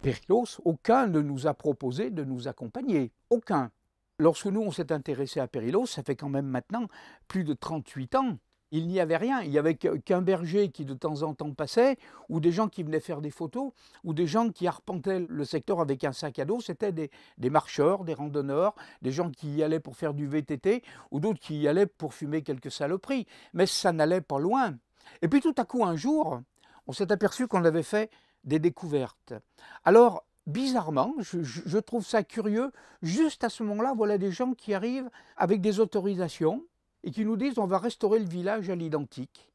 Périlos, aucun ne nous a proposé de nous accompagner, aucun. Lorsque nous, on s'est intéressé à Périlos, ça fait quand même maintenant plus de 38 ans, il n'y avait rien. Il n'y avait qu'un berger qui de temps en temps passait, ou des gens qui venaient faire des photos, ou des gens qui arpentaient le secteur avec un sac à dos. C'était des marcheurs, des randonneurs, des gens qui y allaient pour faire du VTT, ou d'autres qui y allaient pour fumer quelques saloperies. Mais ça n'allait pas loin. Et puis tout à coup, un jour, on s'est aperçu qu'on avait fait des découvertes. Alors, bizarrement, je trouve ça curieux, juste à ce moment-là, voilà des gens qui arrivent avec des autorisations, et qui nous disent on va restaurer le village à l'identique.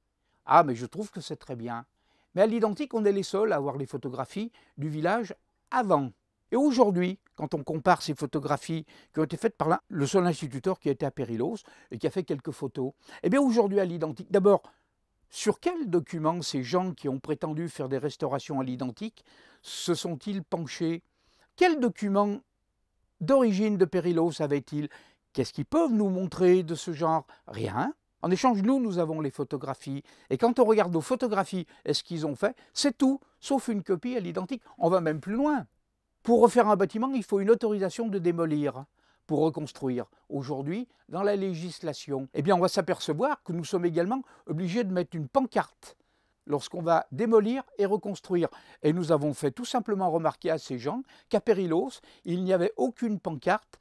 Ah, mais je trouve que c'est très bien. Mais à l'identique, on est les seuls à avoir les photographies du village avant. Et aujourd'hui, quand on compare ces photographies qui ont été faites par le seul instituteur qui a été à Périlos et qui a fait quelques photos, eh bien aujourd'hui à l'identique, d'abord, sur quels documents ces gens qui ont prétendu faire des restaurations à l'identique se sont-ils penchés? Quels documents d'origine de Périlos avaient-ils? Qu'est-ce qu'ils peuvent nous montrer de ce genre? Rien. En échange, nous avons les photographies. Et quand on regarde nos photographies et ce qu'ils ont fait, c'est tout, sauf une copie à l'identique. On va même plus loin. Pour refaire un bâtiment, il faut une autorisation de démolir pour reconstruire. Aujourd'hui, dans la législation, eh bien, on va s'apercevoir que nous sommes également obligés de mettre une pancarte lorsqu'on va démolir et reconstruire. Et nous avons fait tout simplement remarquer à ces gens qu'à Périlos, il n'y avait aucune pancarte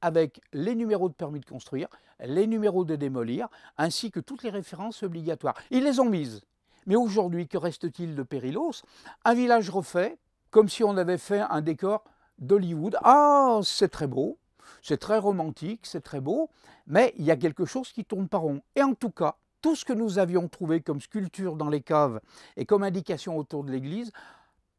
avec les numéros de permis de construire, les numéros de démolir, ainsi que toutes les références obligatoires. Ils les ont mises. Mais aujourd'hui, que reste-t-il de Périlos? Un village refait, comme si on avait fait un décor d'Hollywood. Ah, c'est très beau, c'est très romantique, c'est très beau, mais il y a quelque chose qui tourne pas rond. Et en tout cas, tout ce que nous avions trouvé comme sculpture dans les caves et comme indication autour de l'église,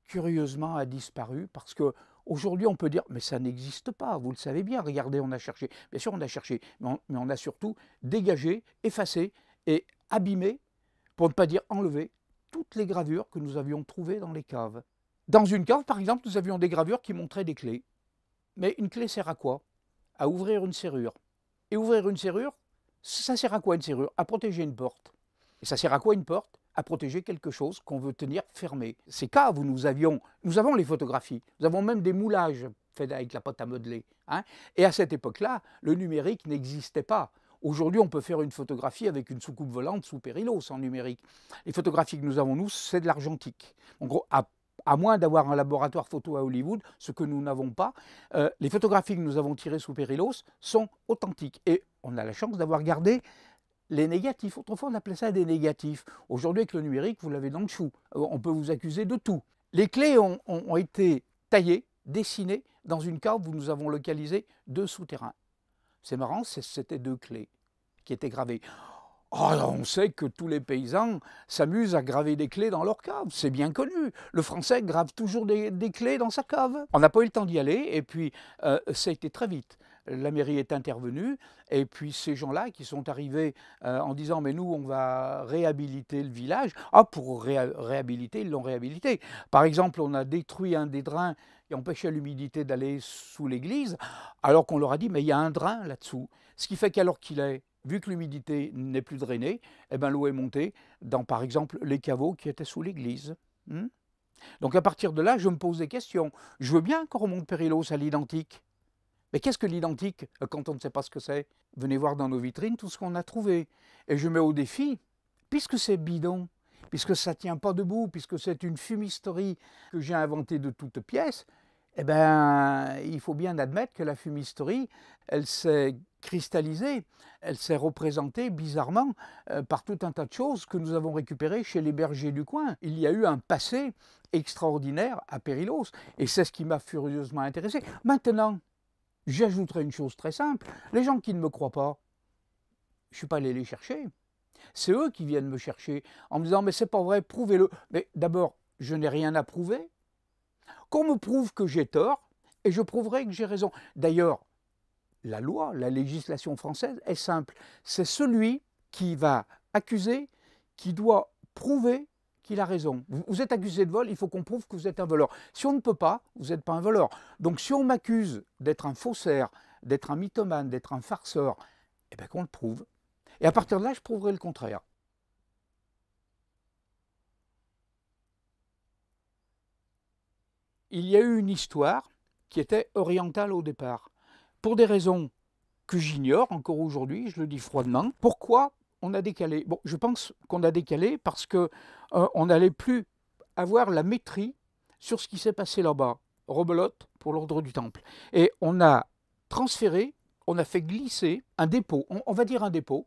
curieusement a disparu parce que aujourd'hui, on peut dire, mais ça n'existe pas, vous le savez bien, regardez, on a cherché. Bien sûr, on a cherché, mais on a surtout dégagé, effacé et abîmé, pour ne pas dire enlevé, toutes les gravures que nous avions trouvées dans les caves. Dans une cave, par exemple, nous avions des gravures qui montraient des clés. Mais une clé sert à quoi? À ouvrir une serrure. Et ouvrir une serrure, ça sert à quoi une serrure? À protéger une porte. Et ça sert à quoi une porte? À protéger quelque chose qu'on veut tenir fermé. Ces caves où nous avons les photographies, nous avons même des moulages faits avec la pâte à modeler. Hein. Et à cette époque-là, le numérique n'existait pas. Aujourd'hui, on peut faire une photographie avec une soucoupe volante sous Périlos en numérique. Les photographies que nous avons, nous, c'est de l'argentique. En gros, à moins d'avoir un laboratoire photo à Hollywood, ce que nous n'avons pas, les photographies que nous avons tirées sous Périlos sont authentiques. Et on a la chance d'avoir gardé les négatifs. Autrefois, on appelait ça des négatifs. Aujourd'hui, avec le numérique, vous l'avez dans le chou. On peut vous accuser de tout. Les clés ont été taillées, dessinées dans une cave où nous avons localisé 2 souterrains. C'est marrant, c'était 2 clés qui étaient gravées. Oh, on sait que tous les paysans s'amusent à graver des clés dans leur cave, c'est bien connu. Le Français grave toujours des clés dans sa cave. On n'a pas eu le temps d'y aller et puis ça a été très vite. La mairie est intervenue et puis ces gens-là qui sont arrivés en disant mais nous on va réhabiliter le village. Ah, pour réhabiliter, ils l'ont réhabilité. Par exemple, on a détruit un des drains qui empêchait l'humidité d'aller sous l'église alors qu'on leur a dit mais il y a un drain là-dessous. Ce qui fait qu'alors qu'il est, vu que l'humidité n'est plus drainée, eh ben, l'eau est montée dans, par exemple, les caveaux qui étaient sous l'église. Donc à partir de là, je me pose des questions. Je veux bien qu'on remonte Périlos à l'identique. Mais qu'est-ce que l'identique quand on ne sait pas ce que c'est? Venez voir dans nos vitrines tout ce qu'on a trouvé. Et je mets au défi, puisque c'est bidon, puisque ça ne tient pas debout, puisque c'est une fumisterie que j'ai inventée de toutes pièces, eh ben, il faut bien admettre que la fumisterie, elle s'est cristallisée, elle s'est représentée bizarrement par tout un tas de choses que nous avons récupérées chez les bergers du coin. Il y a eu un passé extraordinaire à Périlos, et c'est ce qui m'a furieusement intéressé. Maintenant, j'ajouterai une chose très simple, les gens qui ne me croient pas, je ne suis pas allé les chercher. C'est eux qui viennent me chercher en me disant « mais c'est pas vrai, prouvez-le ». Mais d'abord, je n'ai rien à prouver. Qu'on me prouve que j'ai tort, et je prouverai que j'ai raison. D'ailleurs, la loi, la législation française est simple. C'est celui qui va accuser qui doit prouver qu'il a raison. Vous êtes accusé de vol, il faut qu'on prouve que vous êtes un voleur. Si on ne peut pas, vous n'êtes pas un voleur. Donc si on m'accuse d'être un faussaire, d'être un mythomane, d'être un farceur, eh bien qu'on le prouve. Et à partir de là, je prouverai le contraire. Il y a eu une histoire qui était orientale au départ. Pour des raisons que j'ignore encore aujourd'hui, je le dis froidement, pourquoi on a décalé? Bon, je pense qu'on a décalé parce qu'on n'allait plus avoir la maîtrise sur ce qui s'est passé là-bas. Rebelote pour l'ordre du Temple. Et on a transféré, on a fait glisser un dépôt, on va dire un dépôt,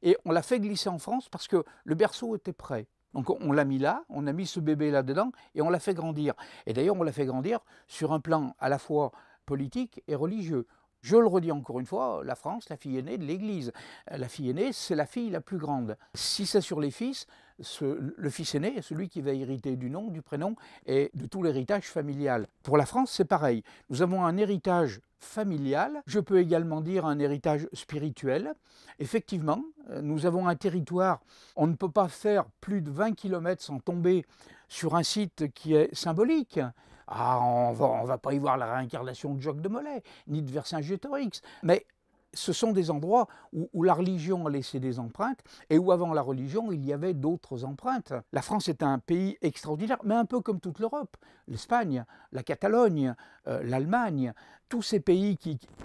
et on l'a fait glisser en France parce que le berceau était prêt. Donc on l'a mis là, on a mis ce bébé là-dedans et on l'a fait grandir. Et d'ailleurs, on l'a fait grandir sur un plan à la fois politique et religieux. Je le redis encore une fois, la France, la fille aînée de l'Église. La fille aînée, c'est la fille la plus grande. Si c'est sur les fils, le fils aîné est celui qui va hériter du nom, du prénom et de tout l'héritage familial. Pour la France, c'est pareil. Nous avons un héritage familial, je peux également dire un héritage spirituel. Effectivement, nous avons un territoire, on ne peut pas faire plus de 20 km sans tomber sur un site qui est symbolique. Ah, on va pas y voir la réincarnation de Joc de Molay, ni de Vercingétorix, mais ce sont des endroits où la religion a laissé des empreintes et où avant la religion, il y avait d'autres empreintes. La France est un pays extraordinaire, mais un peu comme toute l'Europe. L'Espagne, la Catalogne, l'Allemagne, tous ces pays,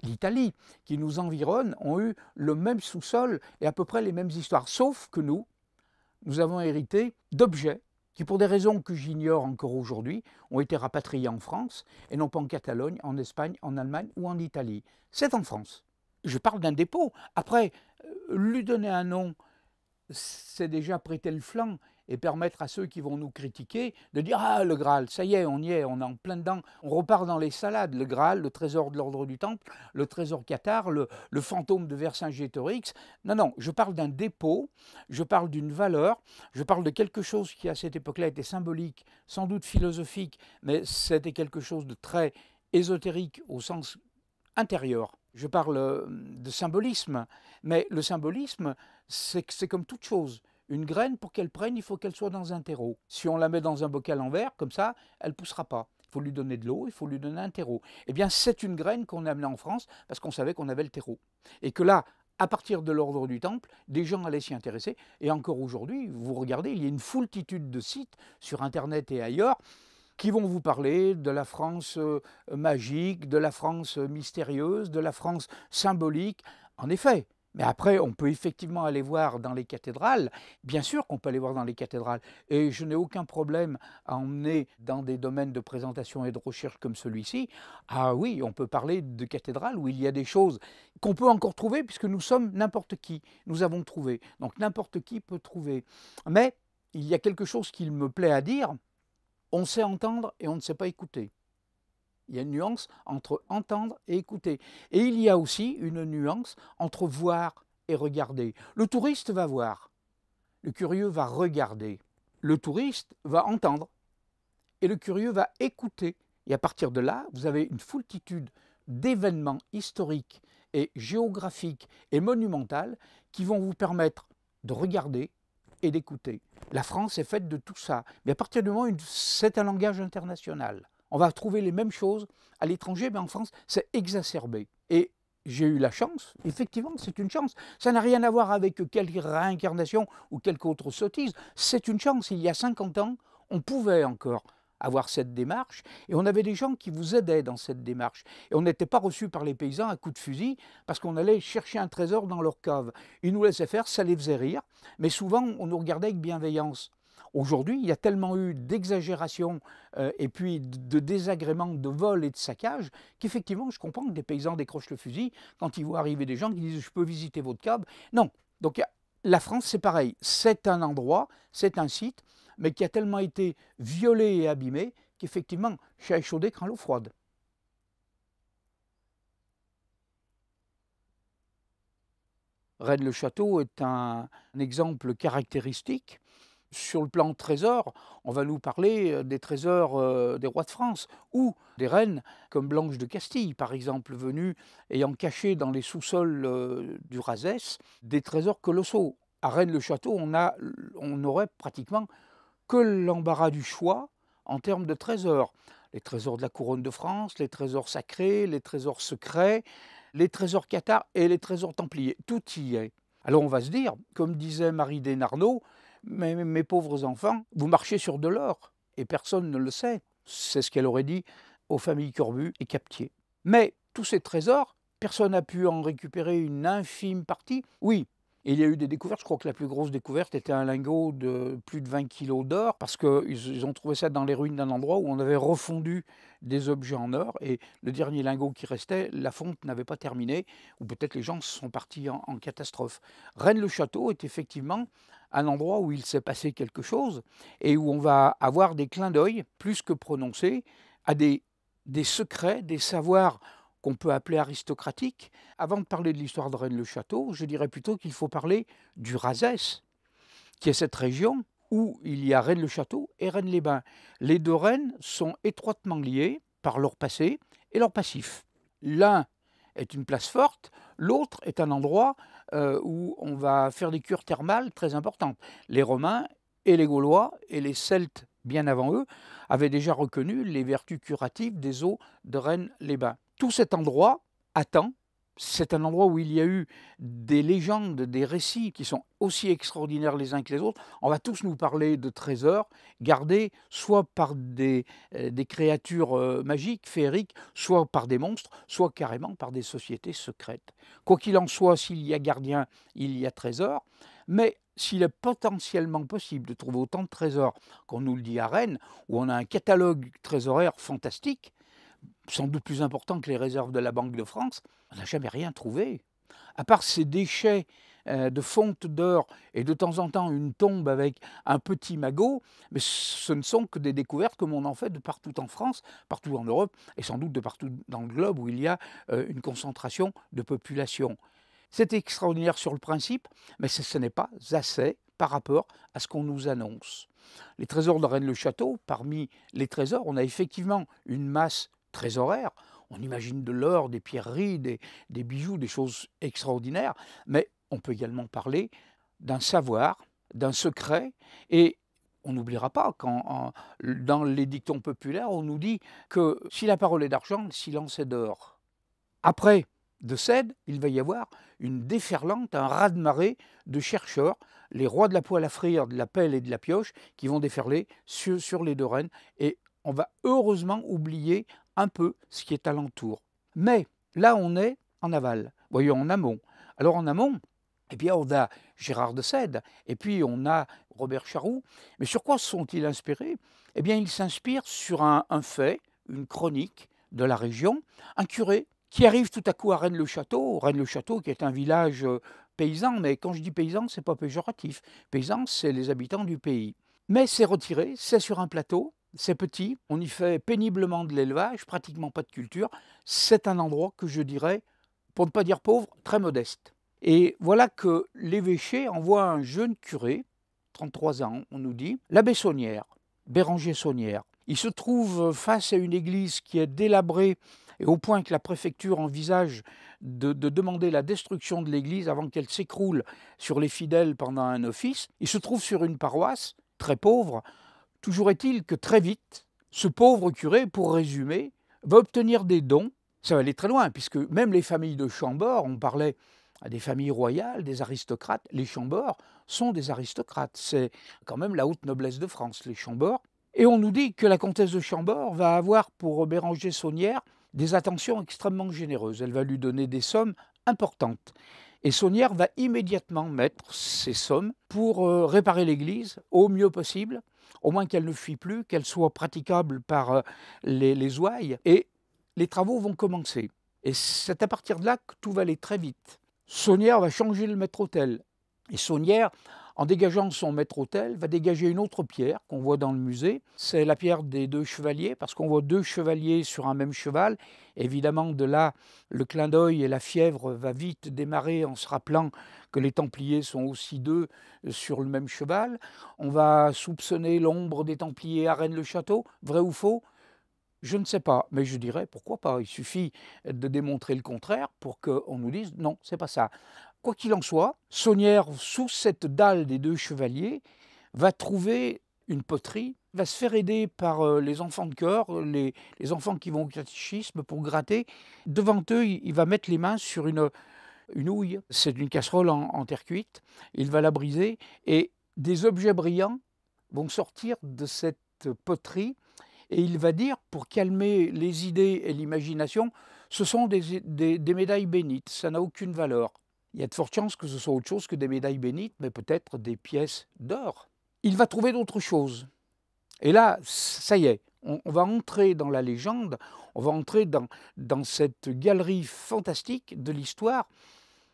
l'Italie, qui nous environnent, ont eu le même sous-sol et à peu près les mêmes histoires. Sauf que nous avons hérité d'objets qui, pour des raisons que j'ignore encore aujourd'hui, ont été rapatriés en France, et non pas en Catalogne, en Espagne, en Allemagne ou en Italie. C'est en France. Je parle d'un dépôt. Après, lui donner un nom, c'est déjà prêter le flanc et permettre à ceux qui vont nous critiquer de dire « Ah, le Graal, ça y est, on est en plein dedans, on repart dans les salades. Le Graal, le trésor de l'ordre du Temple, le trésor cathare, le fantôme de Vercingétorix. » Non, non, je parle d'un dépôt, je parle d'une valeur, je parle de quelque chose qui à cette époque-là était symbolique, sans doute philosophique, mais c'était quelque chose de très ésotérique au sens intérieur. Je parle de symbolisme, mais le symbolisme, c'est comme toute chose. Une graine, pour qu'elle prenne, il faut qu'elle soit dans un terreau. Si on la met dans un bocal en verre, comme ça, elle ne poussera pas. Il faut lui donner de l'eau, il faut lui donner un terreau. Eh bien, c'est une graine qu'on a amenée en France parce qu'on savait qu'on avait le terreau. Et que là, à partir de l'ordre du Temple, des gens allaient s'y intéresser. Et encore aujourd'hui, vous regardez, il y a une foultitude de sites sur Internet et ailleurs qui vont vous parler de la France magique, de la France mystérieuse, de la France symbolique. En effet, Mais après, on peut effectivement aller voir dans les cathédrales. Bien sûr qu'on peut aller voir dans les cathédrales. Et je n'ai aucun problème à emmener dans des domaines de présentation et de recherche comme celui-ci. Ah oui, on peut parler de cathédrales où il y a des choses qu'on peut encore trouver puisque nous sommes n'importe qui. Nous avons trouvé. Donc n'importe qui peut trouver. Mais il y a quelque chose qu'il me plaît à dire. On sait entendre et on ne sait pas écouter. Il y a une nuance entre entendre et écouter. Et il y a aussi une nuance entre voir et regarder. Le touriste va voir, le curieux va regarder. Le touriste va entendre et le curieux va écouter. Et à partir de là, vous avez une foultitude d'événements historiques et géographiques et monumentaux qui vont vous permettre de regarder et d'écouter. La France est faite de tout ça. Mais à partir du moment où c'est un langage international, on va trouver les mêmes choses à l'étranger, mais en France, c'est exacerbé. Et j'ai eu la chance, effectivement, c'est une chance. Ça n'a rien à voir avec quelque réincarnation ou quelque autre sottise. C'est une chance. Il y a 50 ans, on pouvait encore avoir cette démarche, et on avait des gens qui vous aidaient dans cette démarche. Et on n'était pas reçus par les paysans à coups de fusil, parce qu'on allait chercher un trésor dans leur cave. Ils nous laissaient faire, ça les faisait rire, mais souvent, on nous regardait avec bienveillance. Aujourd'hui, il y a tellement eu d'exagération et puis de désagréments, de vol et de saccage qu'effectivement, je comprends que des paysans décrochent le fusil quand ils voient arriver des gens qui disent « je peux visiter votre cave ». Non, donc la France, c'est pareil. C'est un endroit, c'est un site, mais qui a tellement été violé et abîmé qu'effectivement, chat échaudé craint l'eau froide. Rennes-le-Château est un exemple caractéristique. Sur le plan trésor, on va nous parler des trésors des rois de France ou des reines comme Blanche de Castille, par exemple, venue ayant caché dans les sous-sols du Razès des trésors colossaux. À Rennes-le-Château, on aurait pratiquement que l'embarras du choix en termes de trésors. Les trésors de la couronne de France, les trésors sacrés, les trésors secrets, les trésors cathares et les trésors templiers. Tout y est. Alors on va se dire, comme disait Marie Desnarnaud, mais mes pauvres enfants, vous marchez sur de l'or, et personne ne le sait. C'est ce qu'elle aurait dit aux familles Corbu et Captier. Mais tous ces trésors, personne n'a pu en récupérer une infime partie. Oui, il y a eu des découvertes, je crois que la plus grosse découverte était un lingot de plus de 20 kilos d'or, parce qu'ils ont trouvé ça dans les ruines d'un endroit où on avait refondu des objets en or, et le dernier lingot qui restait, la fonte n'avait pas terminé, ou peut-être les gens sont partis en catastrophe. Rennes-le-Château est effectivement un endroit où il s'est passé quelque chose, et où on va avoir des clins d'œil plus que prononcés à des secrets, des savoirs qu'on peut appeler aristocratiques. Avant de parler de l'histoire de Rennes-le-Château, je dirais plutôt qu'il faut parler du Razès, qui est cette région où il y a Rennes-le-Château et Rennes-les-Bains. Les deux Rennes sont étroitement liés par leur passé et leur passif. L'un est une place forte, l'autre est un endroit où on va faire des cures thermales très importantes. Les Romains et les Gaulois et les Celtes, bien avant eux, avaient déjà reconnu les vertus curatives des eaux de Rennes-les-Bains. Tout cet endroit attend. C'est un endroit où il y a eu des légendes, des récits qui sont aussi extraordinaires les uns que les autres. On va tous nous parler de trésors gardés soit par des créatures magiques, féeriques, soit par des monstres, soit carrément par des sociétés secrètes. Quoi qu'il en soit, s'il y a gardien, il y a trésor. Mais s'il est potentiellement possible de trouver autant de trésors qu'on nous le dit à Rennes, où on a un catalogue trésoraire fantastique, sans doute plus important que les réserves de la Banque de France, on n'a jamais rien trouvé. À part ces déchets de fonte d'or et de temps en temps une tombe avec un petit magot, mais ce ne sont que des découvertes comme on en fait de partout en France, partout en Europe et sans doute de partout dans le globe où il y a une concentration de population. C'est extraordinaire sur le principe, mais ce n'est pas assez par rapport à ce qu'on nous annonce. Les trésors de Rennes-le-Château, parmi les trésors, on a effectivement une masse trésoraire. On imagine de l'or, des pierreries, des bijoux, des choses extraordinaires, mais on peut également parler d'un savoir, d'un secret, et on n'oubliera pas quand, dans les dictons populaires, on nous dit que si la parole est d'argent, le silence est d'or. Après de Cède, il va y avoir une déferlante, un raz-de-marée de chercheurs, les rois de la poêle à frire, de la pelle et de la pioche, qui vont déferler sur les deux Rennes, et on va heureusement oublier un peu ce qui est alentour. Mais là, on est en aval, voyons en amont. Alors en amont, eh bien, on a Gérard de Sède, et puis on a Robert Charroux. Mais sur quoi se sont-ils inspirés? Eh bien, ils s'inspirent sur un fait, une chronique de la région, un curé qui arrive tout à coup à Rennes-le-Château. Rennes-le-Château qui est un village paysan, mais quand je dis paysan, c'est pas péjoratif. Paysan, c'est les habitants du pays. Mais c'est retiré, c'est sur un plateau, c'est petit, on y fait péniblement de l'élevage, pratiquement pas de culture. C'est un endroit que je dirais, pour ne pas dire pauvre, très modeste. Et voilà que l'évêché envoie un jeune curé, 33 ans, on nous dit, l'abbé Saunière, Béranger Saunière. Il se trouve face à une église qui est délabrée et au point que la préfecture envisage de demander la destruction de l'église avant qu'elle s'écroule sur les fidèles pendant un office. Il se trouve sur une paroisse très pauvre. Toujours est-il que très vite, ce pauvre curé, pour résumer, va obtenir des dons. Ça va aller très loin, puisque même les familles de Chambord, on parlait à des familles royales, des aristocrates, les Chambord sont des aristocrates. C'est quand même la haute noblesse de France, les Chambord. Et on nous dit que la comtesse de Chambord va avoir pour Béranger Saunière des attentions extrêmement généreuses. Elle va lui donner des sommes importantes. Et Saunière va immédiatement mettre ces sommes pour réparer l'église au mieux possible, au moins qu'elle ne fuit plus, qu'elle soit praticable par les ouailles. Et les travaux vont commencer. Et c'est à partir de là que tout va aller très vite. Saunière va changer le maître-autel. Et Saunière, en dégageant son maître-autel, va dégager une autre pierre qu'on voit dans le musée. C'est la pierre des 2 chevaliers, parce qu'on voit 2 chevaliers sur un même cheval. Évidemment, de là, le clin d'œil et la fièvre va vite démarrer en se rappelant que les Templiers sont aussi 2 sur le même cheval. On va soupçonner l'ombre des Templiers à Rennes-le-Château, vrai ou faux? Je ne sais pas, mais je dirais pourquoi pas. Il suffit de démontrer le contraire pour qu'on nous dise non, c'est pas ça. Quoi qu'il en soit, Saunière, sous cette dalle des 2 chevaliers, va trouver une poterie, va se faire aider par les enfants de chœur, les enfants qui vont au catéchisme pour gratter. Devant eux, il va mettre les mains sur une houille. C'est une casserole en terre cuite. Il va la briser et des objets brillants vont sortir de cette poterie. Et il va dire, pour calmer les idées et l'imagination, ce sont des médailles bénites, ça n'a aucune valeur. Il y a de fortes chances que ce soit autre chose que des médailles bénites, mais peut-être des pièces d'or. Il va trouver d'autres choses. Et là, ça y est, on va entrer dans la légende, on va entrer dans cette galerie fantastique de l'histoire,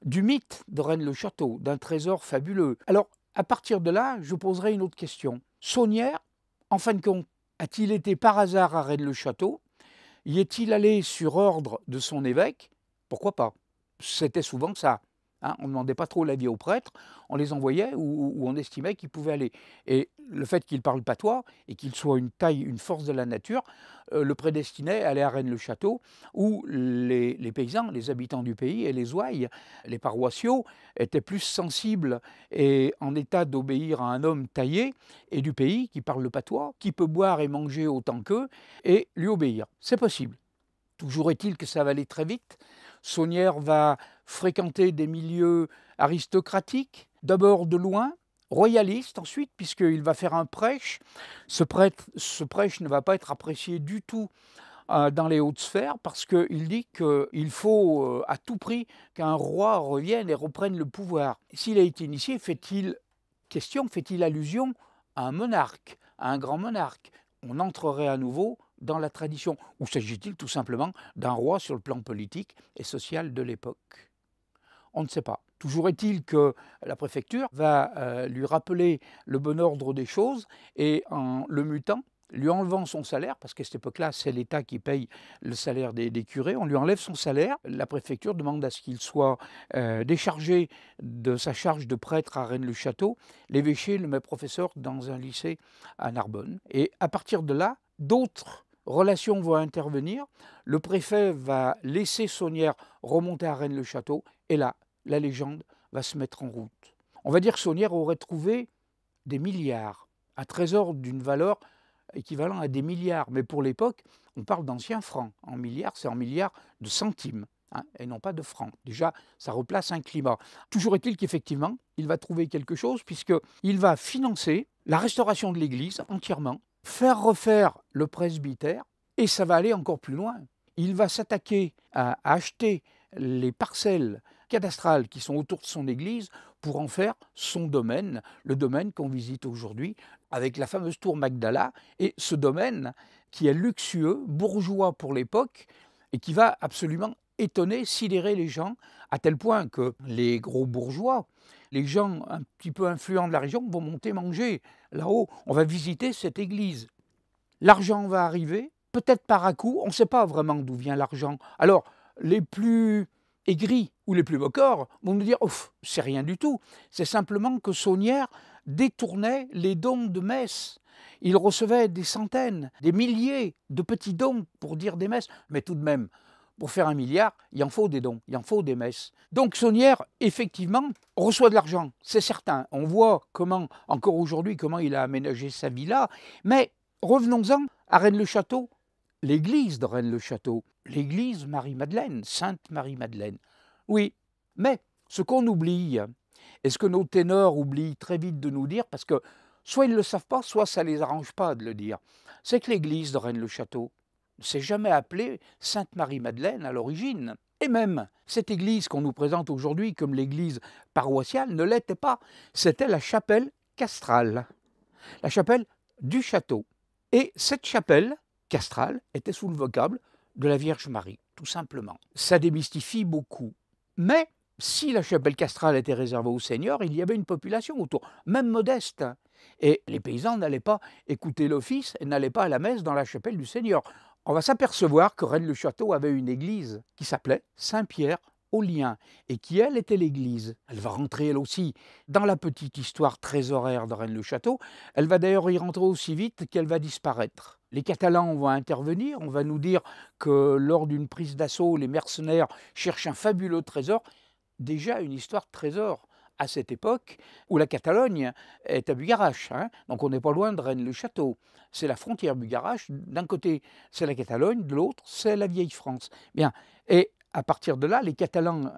du mythe de Rennes-le-Château, d'un trésor fabuleux. Alors, à partir de là, je poserai une autre question. Saunière, en fin de compte, a-t-il été par hasard à Rennes-le-Château? Y est-il allé sur ordre de son évêque? Pourquoi pas? C'était souvent ça. Hein, on ne demandait pas trop l'avis aux prêtres, on les envoyait où on estimait qu'ils pouvaient aller. Et le fait qu'il parle patois et qu'il soit une taille, une force de la nature, le prédestinait à aller à Rennes-le-Château, où les paysans, les habitants du pays et les ouailles, les paroissiaux, étaient plus sensibles et en état d'obéir à un homme taillé et du pays qui parle le patois, qui peut boire et manger autant qu'eux et lui obéir. C'est possible. Toujours est-il que ça va aller très vite. Saunière va fréquenter des milieux aristocratiques, d'abord de loin, royaliste ensuite, puisqu'il va faire un prêche. Ce prêche ne va pas être apprécié du tout dans les hautes sphères, parce qu'il dit qu'il faut à tout prix qu'un roi revienne et reprenne le pouvoir. S'il a été initié, fait-il allusion à un monarque, à un grand monarque? On entrerait à nouveau dans la tradition, ou s'agit-il tout simplement d'un roi sur le plan politique et social de l'époque? On ne sait pas. Toujours est-il que la préfecture va lui rappeler le bon ordre des choses et en le mutant, lui enlevant son salaire, parce qu'à cette époque-là, c'est l'État qui paye le salaire des curés, on lui enlève son salaire, la préfecture demande à ce qu'il soit déchargé de sa charge de prêtre à Rennes-le-Château, l'évêché le met professeur dans un lycée à Narbonne. Et à partir de là, d'autres relations vont intervenir, le préfet va laisser Saunière remonter à Rennes-le-Château, et là, la légende va se mettre en route. On va dire que Saunière aurait trouvé des milliards, un trésor d'une valeur équivalent à des milliards. Mais pour l'époque, on parle d'anciens francs. En milliards, c'est en milliards de centimes, hein, et non pas de francs. Déjà, ça replace un climat. Toujours est-il qu'effectivement, il va trouver quelque chose, puisqu'il va financer la restauration de l'église entièrement, faire refaire le presbytère, et ça va aller encore plus loin. Il va s'attaquer à acheter les parcelles cadastrales qui sont autour de son église pour en faire son domaine, le domaine qu'on visite aujourd'hui avec la fameuse tour Magdala. Et ce domaine qui est luxueux, bourgeois pour l'époque, et qui va absolument étonner, sidérer les gens, à tel point que les gros bourgeois, les gens un petit peu influents de la région vont monter manger là-haut. On va visiter cette église. L'argent va arriver, peut-être par à-coup, on ne sait pas vraiment d'où vient l'argent. Alors, les plus aigris ou les plus moqueurs vont nous dire « Ouf, c'est rien du tout ». C'est simplement que Saunière détournait les dons de messes. Il recevait des centaines, des milliers de petits dons pour dire des messes. Mais tout de même, pour faire 1 milliard, il en faut des dons, il en faut des messes. Donc Saunière, effectivement, reçoit de l'argent, c'est certain. On voit comment, encore aujourd'hui, comment il a aménagé sa villa. Mais revenons-en à Rennes-le-Château, l'église de Rennes-le-Château, l'église Marie-Madeleine, Sainte Marie-Madeleine. Oui, mais ce qu'on oublie, et ce que nos ténors oublient très vite de nous dire, parce que soit ils ne le savent pas, soit ça ne les arrange pas de le dire, c'est que l'église de Rennes-le-Château ne s'est jamais appelée Sainte Marie-Madeleine à l'origine. Et même cette église qu'on nous présente aujourd'hui comme l'église paroissiale ne l'était pas. C'était la chapelle castrale, la chapelle du château. Et cette chapelle castrale était sous le vocable de la Vierge Marie, tout simplement. Ça démystifie beaucoup. Mais si la chapelle castrale était réservée aux seigneurs, il y avait une population autour, même modeste. Et les paysans n'allaient pas écouter l'office et n'allaient pas à la messe dans la chapelle du Seigneur. On va s'apercevoir que Rennes-le-Château avait une église qui s'appelait Saint-Pierre-aux-Liens et qui, elle, était l'église. Elle va rentrer, elle aussi, dans la petite histoire trésoraire de Rennes-le-Château. Elle va d'ailleurs y rentrer aussi vite qu'elle va disparaître. Les Catalans vont intervenir, on va nous dire que lors d'une prise d'assaut, les mercenaires cherchent un fabuleux trésor. Déjà une histoire de trésor à cette époque où la Catalogne est à Bugarache, hein. Donc on n'est pas loin de Rennes-le-Château. C'est la frontière Bugarache, d'un côté c'est la Catalogne, de l'autre c'est la vieille France. Bien, et à partir de là, les Catalans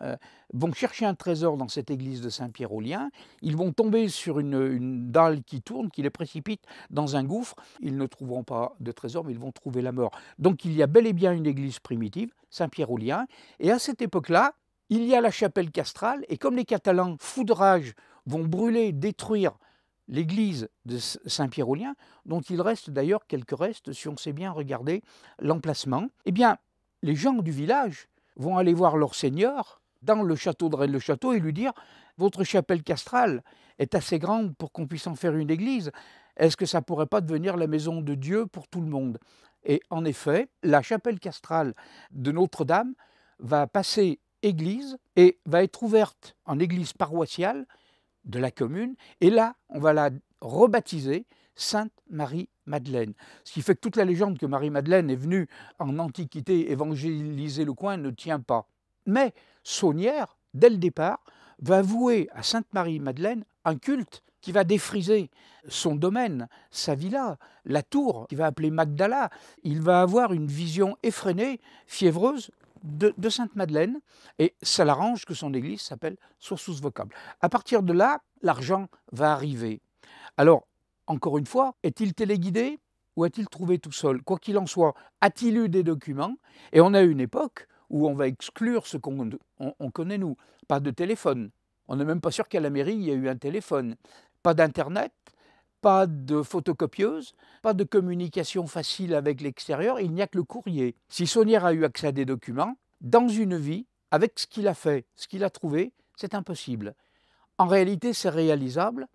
vont chercher un trésor dans cette église de Saint-Pierre-aux-Liens. Ils vont tomber sur une dalle qui tourne, qui les précipite dans un gouffre. Ils ne trouveront pas de trésor, mais ils vont trouver la mort. Donc il y a bel et bien une église primitive, Saint-Pierre-aux-Liens. Et à cette époque-là, il y a la chapelle castrale, et comme les Catalans, fous de rage, vont brûler, détruire l'église de Saint-Pierre-aux-Liens, dont il reste d'ailleurs quelques restes, si on sait bien regarder l'emplacement, eh bien, les gens du village vont aller voir leur seigneur dans le château de Rennes-le-Château et lui dire « Votre chapelle castrale est assez grande pour qu'on puisse en faire une église. Est-ce que ça ne pourrait pas devenir la maison de Dieu pour tout le monde ?» Et en effet, la chapelle castrale de Notre-Dame va passer église et va être ouverte en église paroissiale de la commune. Et là, on va la rebaptiser Sainte Marie-Madeleine. Ce qui fait que toute la légende que Marie-Madeleine est venue en Antiquité évangéliser le coin ne tient pas. Mais Saunière, dès le départ, va vouer à Sainte Marie-Madeleine un culte qui va défriser son domaine, sa villa, la tour qu'il va appeler Magdala. Il va avoir une vision effrénée, fiévreuse, de Sainte-Madeleine, et ça l'arrange que son église s'appelle soit sous ce vocable. À partir de là, l'argent va arriver. Alors, encore une fois, est-il téléguidé ou a-t-il trouvé tout seul? Quoi qu'il en soit, a-t-il eu des documents? Et on a une époque où on va exclure ce qu'on connaît nous. Pas de téléphone. On n'est même pas sûr qu'à la mairie, il y a eu un téléphone. Pas d'Internet, pas de photocopieuse, pas de communication facile avec l'extérieur, il n'y a que le courrier. Si Saunière a eu accès à des documents, dans une vie, avec ce qu'il a fait, ce qu'il a trouvé, c'est impossible. En réalité, c'est réalisable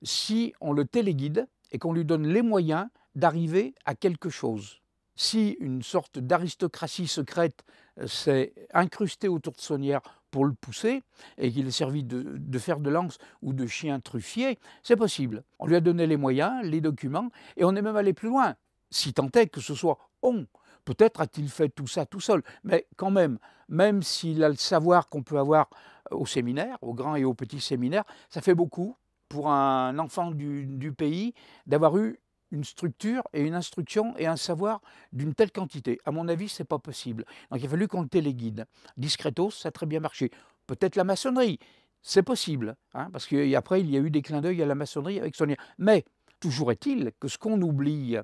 si on le téléguide et qu'on lui donne les moyens d'arriver à quelque chose. Si une sorte d'aristocratie secrète s'est incrustée autour de Saunière pour le pousser, et qu'il ait servi de fer de lance ou de chien truffier, c'est possible. On lui a donné les moyens, les documents, et on est même allé plus loin, si tant est que ce soit on. Peut-être a-t-il fait tout ça tout seul, mais quand même s'il a le savoir qu'on peut avoir au séminaire, au grand et au petit séminaire, ça fait beaucoup pour un enfant du pays d'avoir eu une structure et une instruction et un savoir d'une telle quantité. À mon avis, ce n'est pas possible. Donc il a fallu qu'on le téléguide. Discretos, ça a très bien marché. Peut-être la maçonnerie, c'est possible, hein, parce qu'après, il y a eu des clins d'œil à la maçonnerie avec Saunière. Mais toujours est-il que ce qu'on oublie,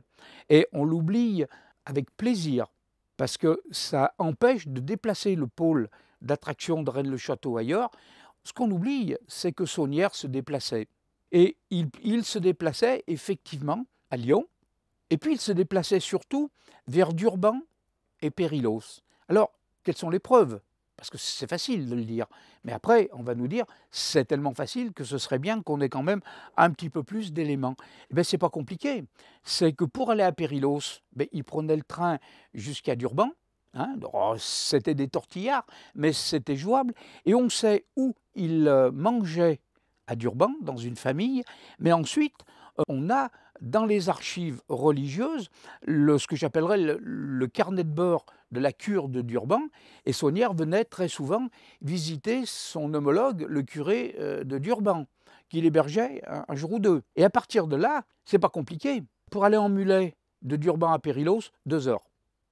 et on l'oublie avec plaisir, parce que ça empêche de déplacer le pôle d'attractions de Rennes-le-Château ailleurs. Ce qu'on oublie, c'est que Saunière se déplaçait. Et il se déplaçait effectivement à Lyon, et puis il se déplaçait surtout vers Durban et Périlos. Alors, quelles sont les preuves? Parce que c'est facile de le dire. Mais après, on va nous dire, c'est tellement facile que ce serait bien qu'on ait quand même un petit peu plus d'éléments. Eh bien, c'est pas compliqué. C'est que pour aller à Périlos, il prenait le train jusqu'à Durban. Hein, c'était des tortillards, mais c'était jouable. Et on sait où il mangeait à Durban, dans une famille. Mais ensuite, on a dans les archives religieuses ce que j'appellerais le carnet de bord de la cure de Durban, et Saunière venait très souvent visiter son homologue, le curé de Durban, qu'il hébergeait un jour ou deux. Et à partir de là, c'est pas compliqué. Pour aller en mulet de Durban à Périlos, 2 heures.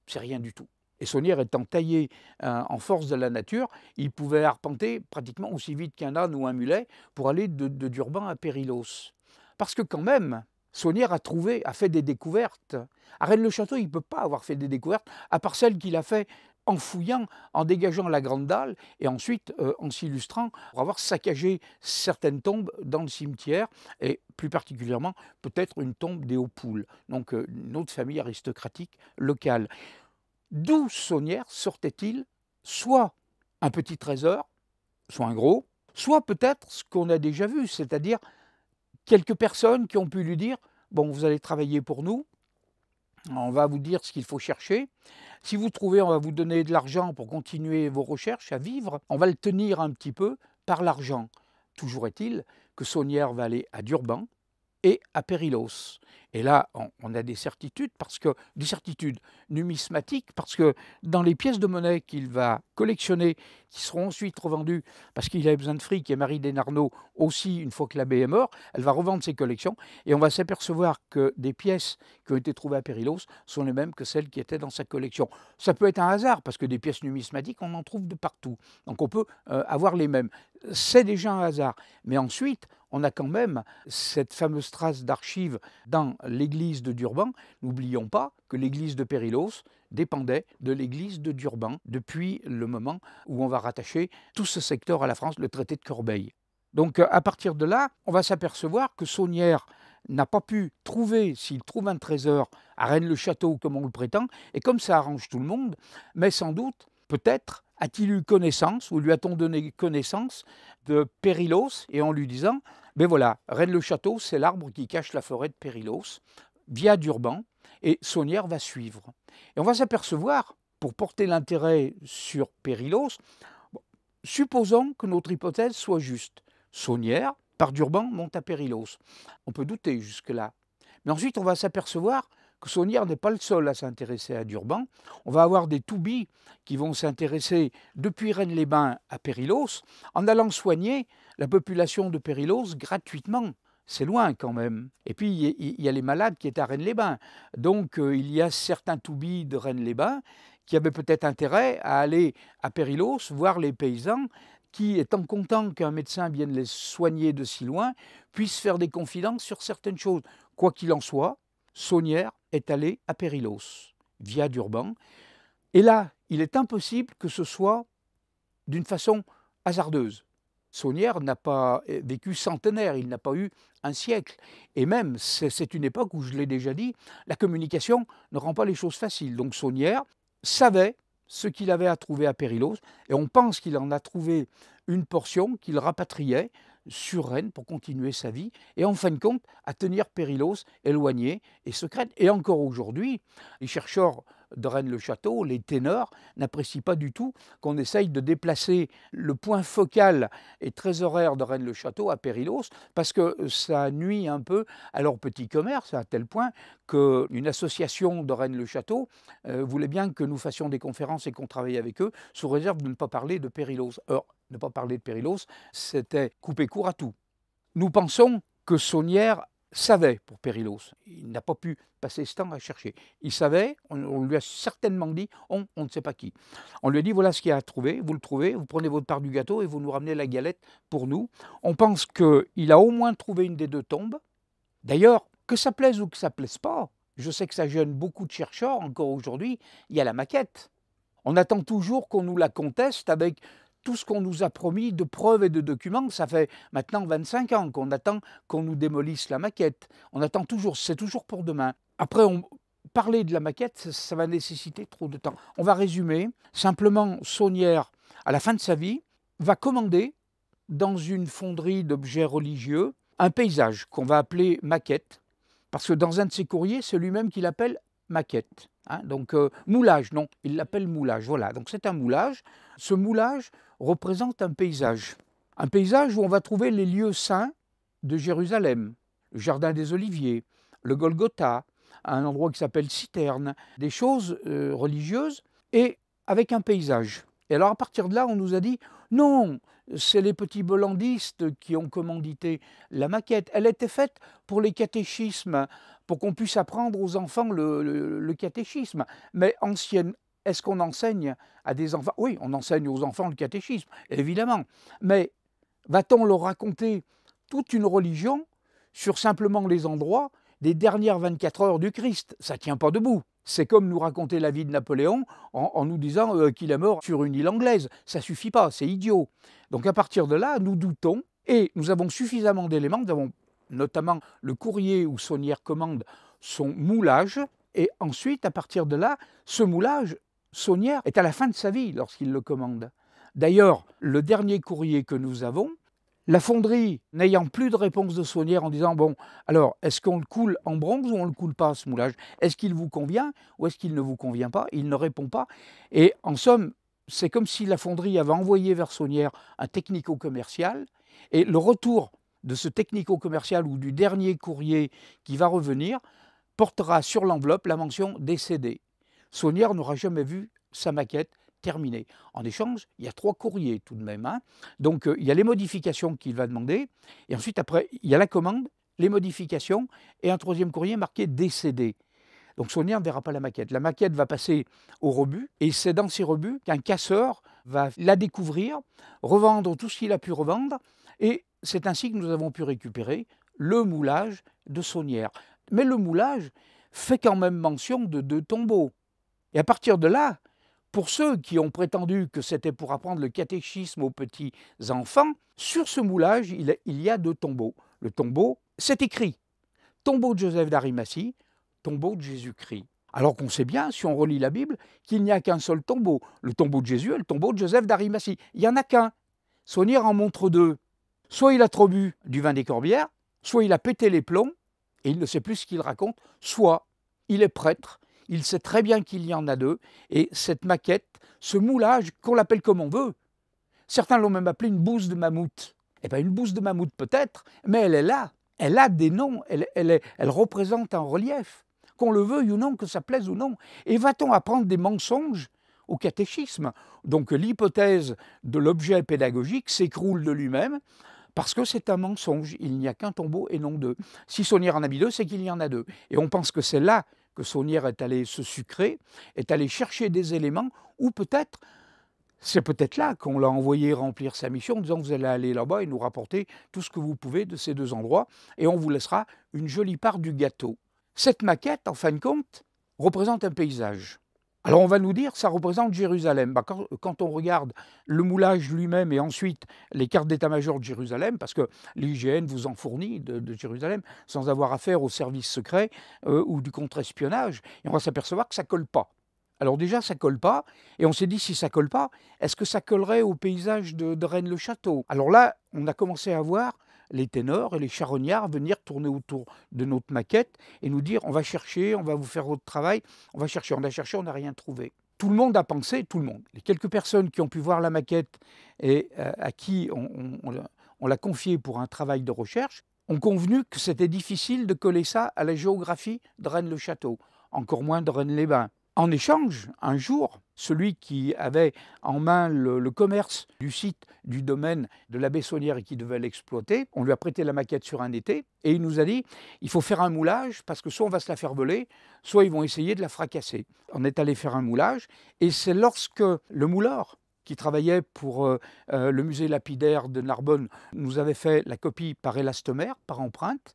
C'est rien du tout. Et Saunière étant taillé en force de la nature, il pouvait arpenter pratiquement aussi vite qu'un âne ou un mulet pour aller de Durban à Périlos. Parce que quand même, Saunière a fait des découvertes. À Rennes-le-Château, il ne peut pas avoir fait des découvertes, à part celles qu'il a fait en fouillant, en dégageant la grande dalle, et ensuite en s'illustrant pour avoir saccagé certaines tombes dans le cimetière, et plus particulièrement peut-être une tombe des Hauts-Poules, donc une autre famille aristocratique locale. D'où Saunière sortait-il soit un petit trésor, soit un gros, soit peut-être ce qu'on a déjà vu, c'est-à-dire quelques personnes qui ont pu lui dire « Bon, vous allez travailler pour nous, on va vous dire ce qu'il faut chercher. Si vous trouvez, on va vous donner de l'argent pour continuer vos recherches, à vivre. On va le tenir un petit peu par l'argent. » Toujours est-il que Saunière va aller à Durban et à Périlos. Et là, on a des certitudes numismatiques, parce que dans les pièces de monnaie qu'il va collectionner, qui seront ensuite revendues, parce qu'il avait besoin de fric, et Marie Desnarnaud aussi, une fois que l'abbé est mort, elle va revendre ses collections, et on va s'apercevoir que des pièces qui ont été trouvées à Périlos sont les mêmes que celles qui étaient dans sa collection. Ça peut être un hasard, parce que des pièces numismatiques, on en trouve de partout. Donc on peut avoir les mêmes. C'est déjà un hasard. Mais ensuite, on a quand même cette fameuse trace d'archives dans l'église de Durban. N'oublions pas que l'église de Périlos dépendait de l'église de Durban depuis le moment où on va rattacher tout ce secteur à la France, le traité de Corbeil. Donc à partir de là, on va s'apercevoir que Saunière n'a pas pu trouver, s'il trouve un trésor à Rennes-le-Château comme on le prétend, et comme ça arrange tout le monde, mais sans doute, peut-être, a-t-il eu connaissance, ou lui a-t-on donné connaissance de Périlos, et en lui disant, ben voilà, Rennes-le-Château, c'est l'arbre qui cache la forêt de Périlos, via Durban, et Saunière va suivre. Et on va s'apercevoir, pour porter l'intérêt sur Périlos, supposons que notre hypothèse soit juste. Saunière, par Durban, monte à Périlos. On peut douter jusque-là. Mais ensuite, on va s'apercevoir que Saunière n'est pas le seul à s'intéresser à Durban. On va avoir des toubis qui vont s'intéresser depuis Rennes-les-Bains à Périlos, en allant soigner la population de Périlos gratuitement. C'est loin quand même. Et puis, il y a les malades qui étaient à Rennes-les-Bains. Donc, il y a certains toubis de Rennes-les-Bains qui avaient peut-être intérêt à aller à Périlos, voir les paysans qui, étant contents qu'un médecin vienne les soigner de si loin, puissent faire des confidences sur certaines choses. Quoi qu'il en soit, Saunière est allé à Périlos, via Durban. Et là, il est impossible que ce soit d'une façon hasardeuse. Saunière n'a pas vécu centenaire, il n'a pas eu un siècle. Et même, c'est une époque où, je l'ai déjà dit, la communication ne rend pas les choses faciles. Donc Saunière savait ce qu'il avait à trouver à Périlos, et on pense qu'il en a trouvé une portion qu'il rapatriait sur Rennes pour continuer sa vie, et en fin de compte, à tenir Périlos éloigné et secrète. Et encore aujourd'hui, les chercheurs de Rennes-le-Château, les ténors, n'apprécient pas du tout qu'on essaye de déplacer le point focal et trésoraire de Rennes-le-Château à Périlos, parce que ça nuit un peu à leur petit commerce, à tel point qu'une association de Rennes-le-Château voulait bien que nous fassions des conférences et qu'on travaille avec eux, sous réserve de ne pas parler de Périlos. Or, ne pas parler de Périlos, c'était couper court à tout. Nous pensons que Saunière savait pour Périlos. Il n'a pas pu passer ce temps à chercher. Il savait, on lui a certainement dit, on ne sait pas qui. On lui a dit, voilà ce qu'il y a à trouver, vous le trouvez, vous prenez votre part du gâteau et vous nous ramenez la galette pour nous. On pense qu'il a au moins trouvé une des 2 tombes. D'ailleurs, que ça plaise ou que ça ne plaise pas, je sais que ça gêne beaucoup de chercheurs, encore aujourd'hui, il y a la maquette. On attend toujours qu'on nous la conteste avec tout ce qu'on nous a promis de preuves et de documents. Ça fait maintenant 25 ans qu'on attend qu'on nous démolisse la maquette. On attend toujours, c'est toujours pour demain. Après, parler de la maquette, ça va nécessiter trop de temps. On va résumer. Simplement, Saunière, à la fin de sa vie, va commander dans une fonderie d'objets religieux un paysage qu'on va appeler maquette, parce que dans un de ses courriers, c'est lui-même qui l'appelle maquette. Hein, donc moulage, non, il l'appelle moulage. Voilà, donc c'est un moulage. Ce moulage représente un paysage où on va trouver les lieux saints de Jérusalem, le jardin des Oliviers, le Golgotha, un endroit qui s'appelle Citerne, des choses religieuses et avec un paysage. Et alors à partir de là, on nous a dit non, c'est les petits bollandistes qui ont commandité la maquette. Elle était faite pour les catéchismes, pour qu'on puisse apprendre aux enfants le catéchisme. Mais ancienne, est-ce qu'on enseigne à des enfants? Oui, on enseigne aux enfants le catéchisme, évidemment. Mais va-t-on leur raconter toute une religion sur simplement les endroits des dernières 24 heures du Christ? Ça ne tient pas debout. C'est comme nous raconter la vie de Napoléon en nous disant qu'il est mort sur une île anglaise. Ça ne suffit pas, c'est idiot. Donc à partir de là, nous doutons et nous avons suffisamment d'éléments. Nous avons notamment le courrier où Saunière commande son moulage. Et ensuite, à partir de là, ce moulage, Saunière est à la fin de sa vie lorsqu'il le commande. D'ailleurs, le dernier courrier que nous avons, la fonderie n'ayant plus de réponse de Saunière en disant « Bon, alors, est-ce qu'on le coule en bronze ou on ne le coule pas, ce moulage? Est-ce qu'il vous convient ou est-ce qu'il ne vous convient pas ?» Il ne répond pas. Et en somme, c'est comme si la fonderie avait envoyé vers Saunière un technico-commercial et le retour de ce technico-commercial ou du dernier courrier qui va revenir portera sur l'enveloppe la mention « décédé ». Saunière n'aura jamais vu sa maquette terminée. En échange, il y a 3 courriers tout de même. Hein. Donc, il y a les modifications qu'il va demander. Et ensuite, après, il y a la commande, les modifications et un 3e courrier marqué « décédé ». Donc, Saunière ne verra pas la maquette. La maquette va passer au rebut. Et c'est dans ces rebuts qu'un casseur va la découvrir, revendre tout ce qu'il a pu revendre. Et c'est ainsi que nous avons pu récupérer le moulage de Saunière. Mais le moulage fait quand même mention de 2 tombeaux. Et à partir de là, pour ceux qui ont prétendu que c'était pour apprendre le catéchisme aux petits enfants, sur ce moulage, il y a 2 tombeaux. Le tombeau, c'est écrit « Tombeau de Joseph d'Arimathie, tombeau de Jésus-Christ ». Alors qu'on sait bien, si on relit la Bible, qu'il n'y a qu'un seul tombeau, le tombeau de Jésus et le tombeau de Joseph d'Arimathie. Il n'y en a qu'un. Saunière en montre 2. Soit il a trop bu du vin des Corbières, soit il a pété les plombs, et il ne sait plus ce qu'il raconte, soit il est prêtre, il sait très bien qu'il y en a 2, et cette maquette, ce moulage, qu'on l'appelle comme on veut, certains l'ont même appelé une bouse de mammouth. Eh bien, une bouse de mammouth peut-être, mais elle est là, elle a des noms, elle représente un relief, qu'on le veuille ou non, que ça plaise ou non. Et va-t-on apprendre des mensonges au catéchisme? Donc l'hypothèse de l'objet pédagogique s'écroule de lui-même, parce que c'est un mensonge, il n'y a qu'un tombeau et non 2. Si Saunière en a mis 2, c'est qu'il y en a 2. Et on pense que c'est là que Saunière est allé se sucrer, est allé chercher des éléments, ou peut-être, c'est peut-être là qu'on l'a envoyé remplir sa mission, en disant vous allez aller là-bas et nous rapporter tout ce que vous pouvez de ces 2 endroits, et on vous laissera une jolie part du gâteau. Cette maquette, en fin de compte, représente un paysage. Alors on va nous dire, ça représente Jérusalem. Quand on regarde le moulage lui-même et ensuite les cartes d'état-major de Jérusalem, parce que l'IGN vous en fournit de Jérusalem, sans avoir affaire au service secret ou du contre-espionnage, et on va s'apercevoir que ça ne colle pas. Alors déjà, ça ne colle pas, et on s'est dit, si ça ne colle pas, est-ce que ça collerait au paysage de Rennes-le-Château? Alors là, on a commencé à voir les ténors et les charognards venir tourner autour de notre maquette et nous dire on va chercher, on va vous faire votre travail, on a cherché, on n'a rien trouvé. Tout le monde a pensé, tout le monde, les quelques personnes qui ont pu voir la maquette et à qui on l'a confiée pour un travail de recherche, ont convenu que c'était difficile de coller ça à la géographie de Rennes-le-Château, encore moins de Rennes-les-Bains. En échange, un jour, celui qui avait en main le commerce du site, du domaine de l'abbé Saunière et qui devait l'exploiter, on lui a prêté la maquette sur un été et il nous a dit il faut faire un moulage parce que soit on va se la faire voler, soit ils vont essayer de la fracasser. On est allé faire un moulage et c'est lorsque le mouleur qui travaillait pour le musée lapidaire de Narbonne nous avait fait la copie par élastomère, par empreinte,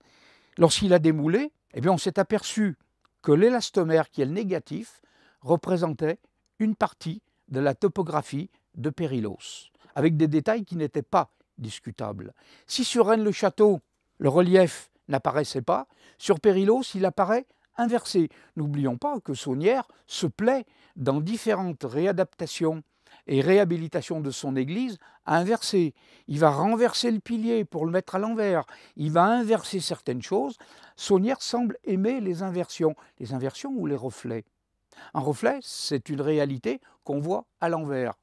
lorsqu'il a démoulé, eh bien on s'est aperçu que l'élastomère qui est le négatif représentait une partie de la topographie de Périlos, avec des détails qui n'étaient pas discutables. Si sur Rennes-le-Château, le relief n'apparaissait pas, sur Périlos, il apparaît inversé. N'oublions pas que Saunière se plaît, dans différentes réadaptations et réhabilitations de son église, à inverser. Il va renverser le pilier pour le mettre à l'envers. Il va inverser certaines choses. Saunière semble aimer les inversions ou les reflets. Un reflet, c'est une réalité qu'on voit à l'envers.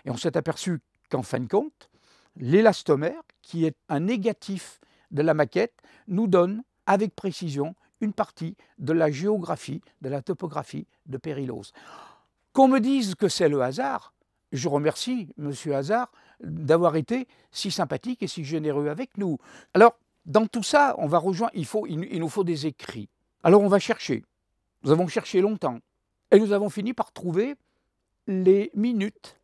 Et on s'est aperçu qu'en fin de compte, l'élastomère, qui est un négatif de la maquette, nous donne avec précision une partie de la géographie, de la topographie de Périlos. Qu'on me dise que c'est le hasard, je remercie M. Hazard d'avoir été si sympathique et si généreux avec nous. Alors, dans tout ça, on va rejoindre, il nous faut des écrits. Alors on va chercher. Nous avons cherché longtemps. Et nous avons fini par trouver les minutes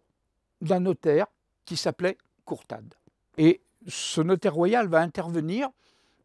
d'un notaire qui s'appelait Courtade. Et ce notaire royal va intervenir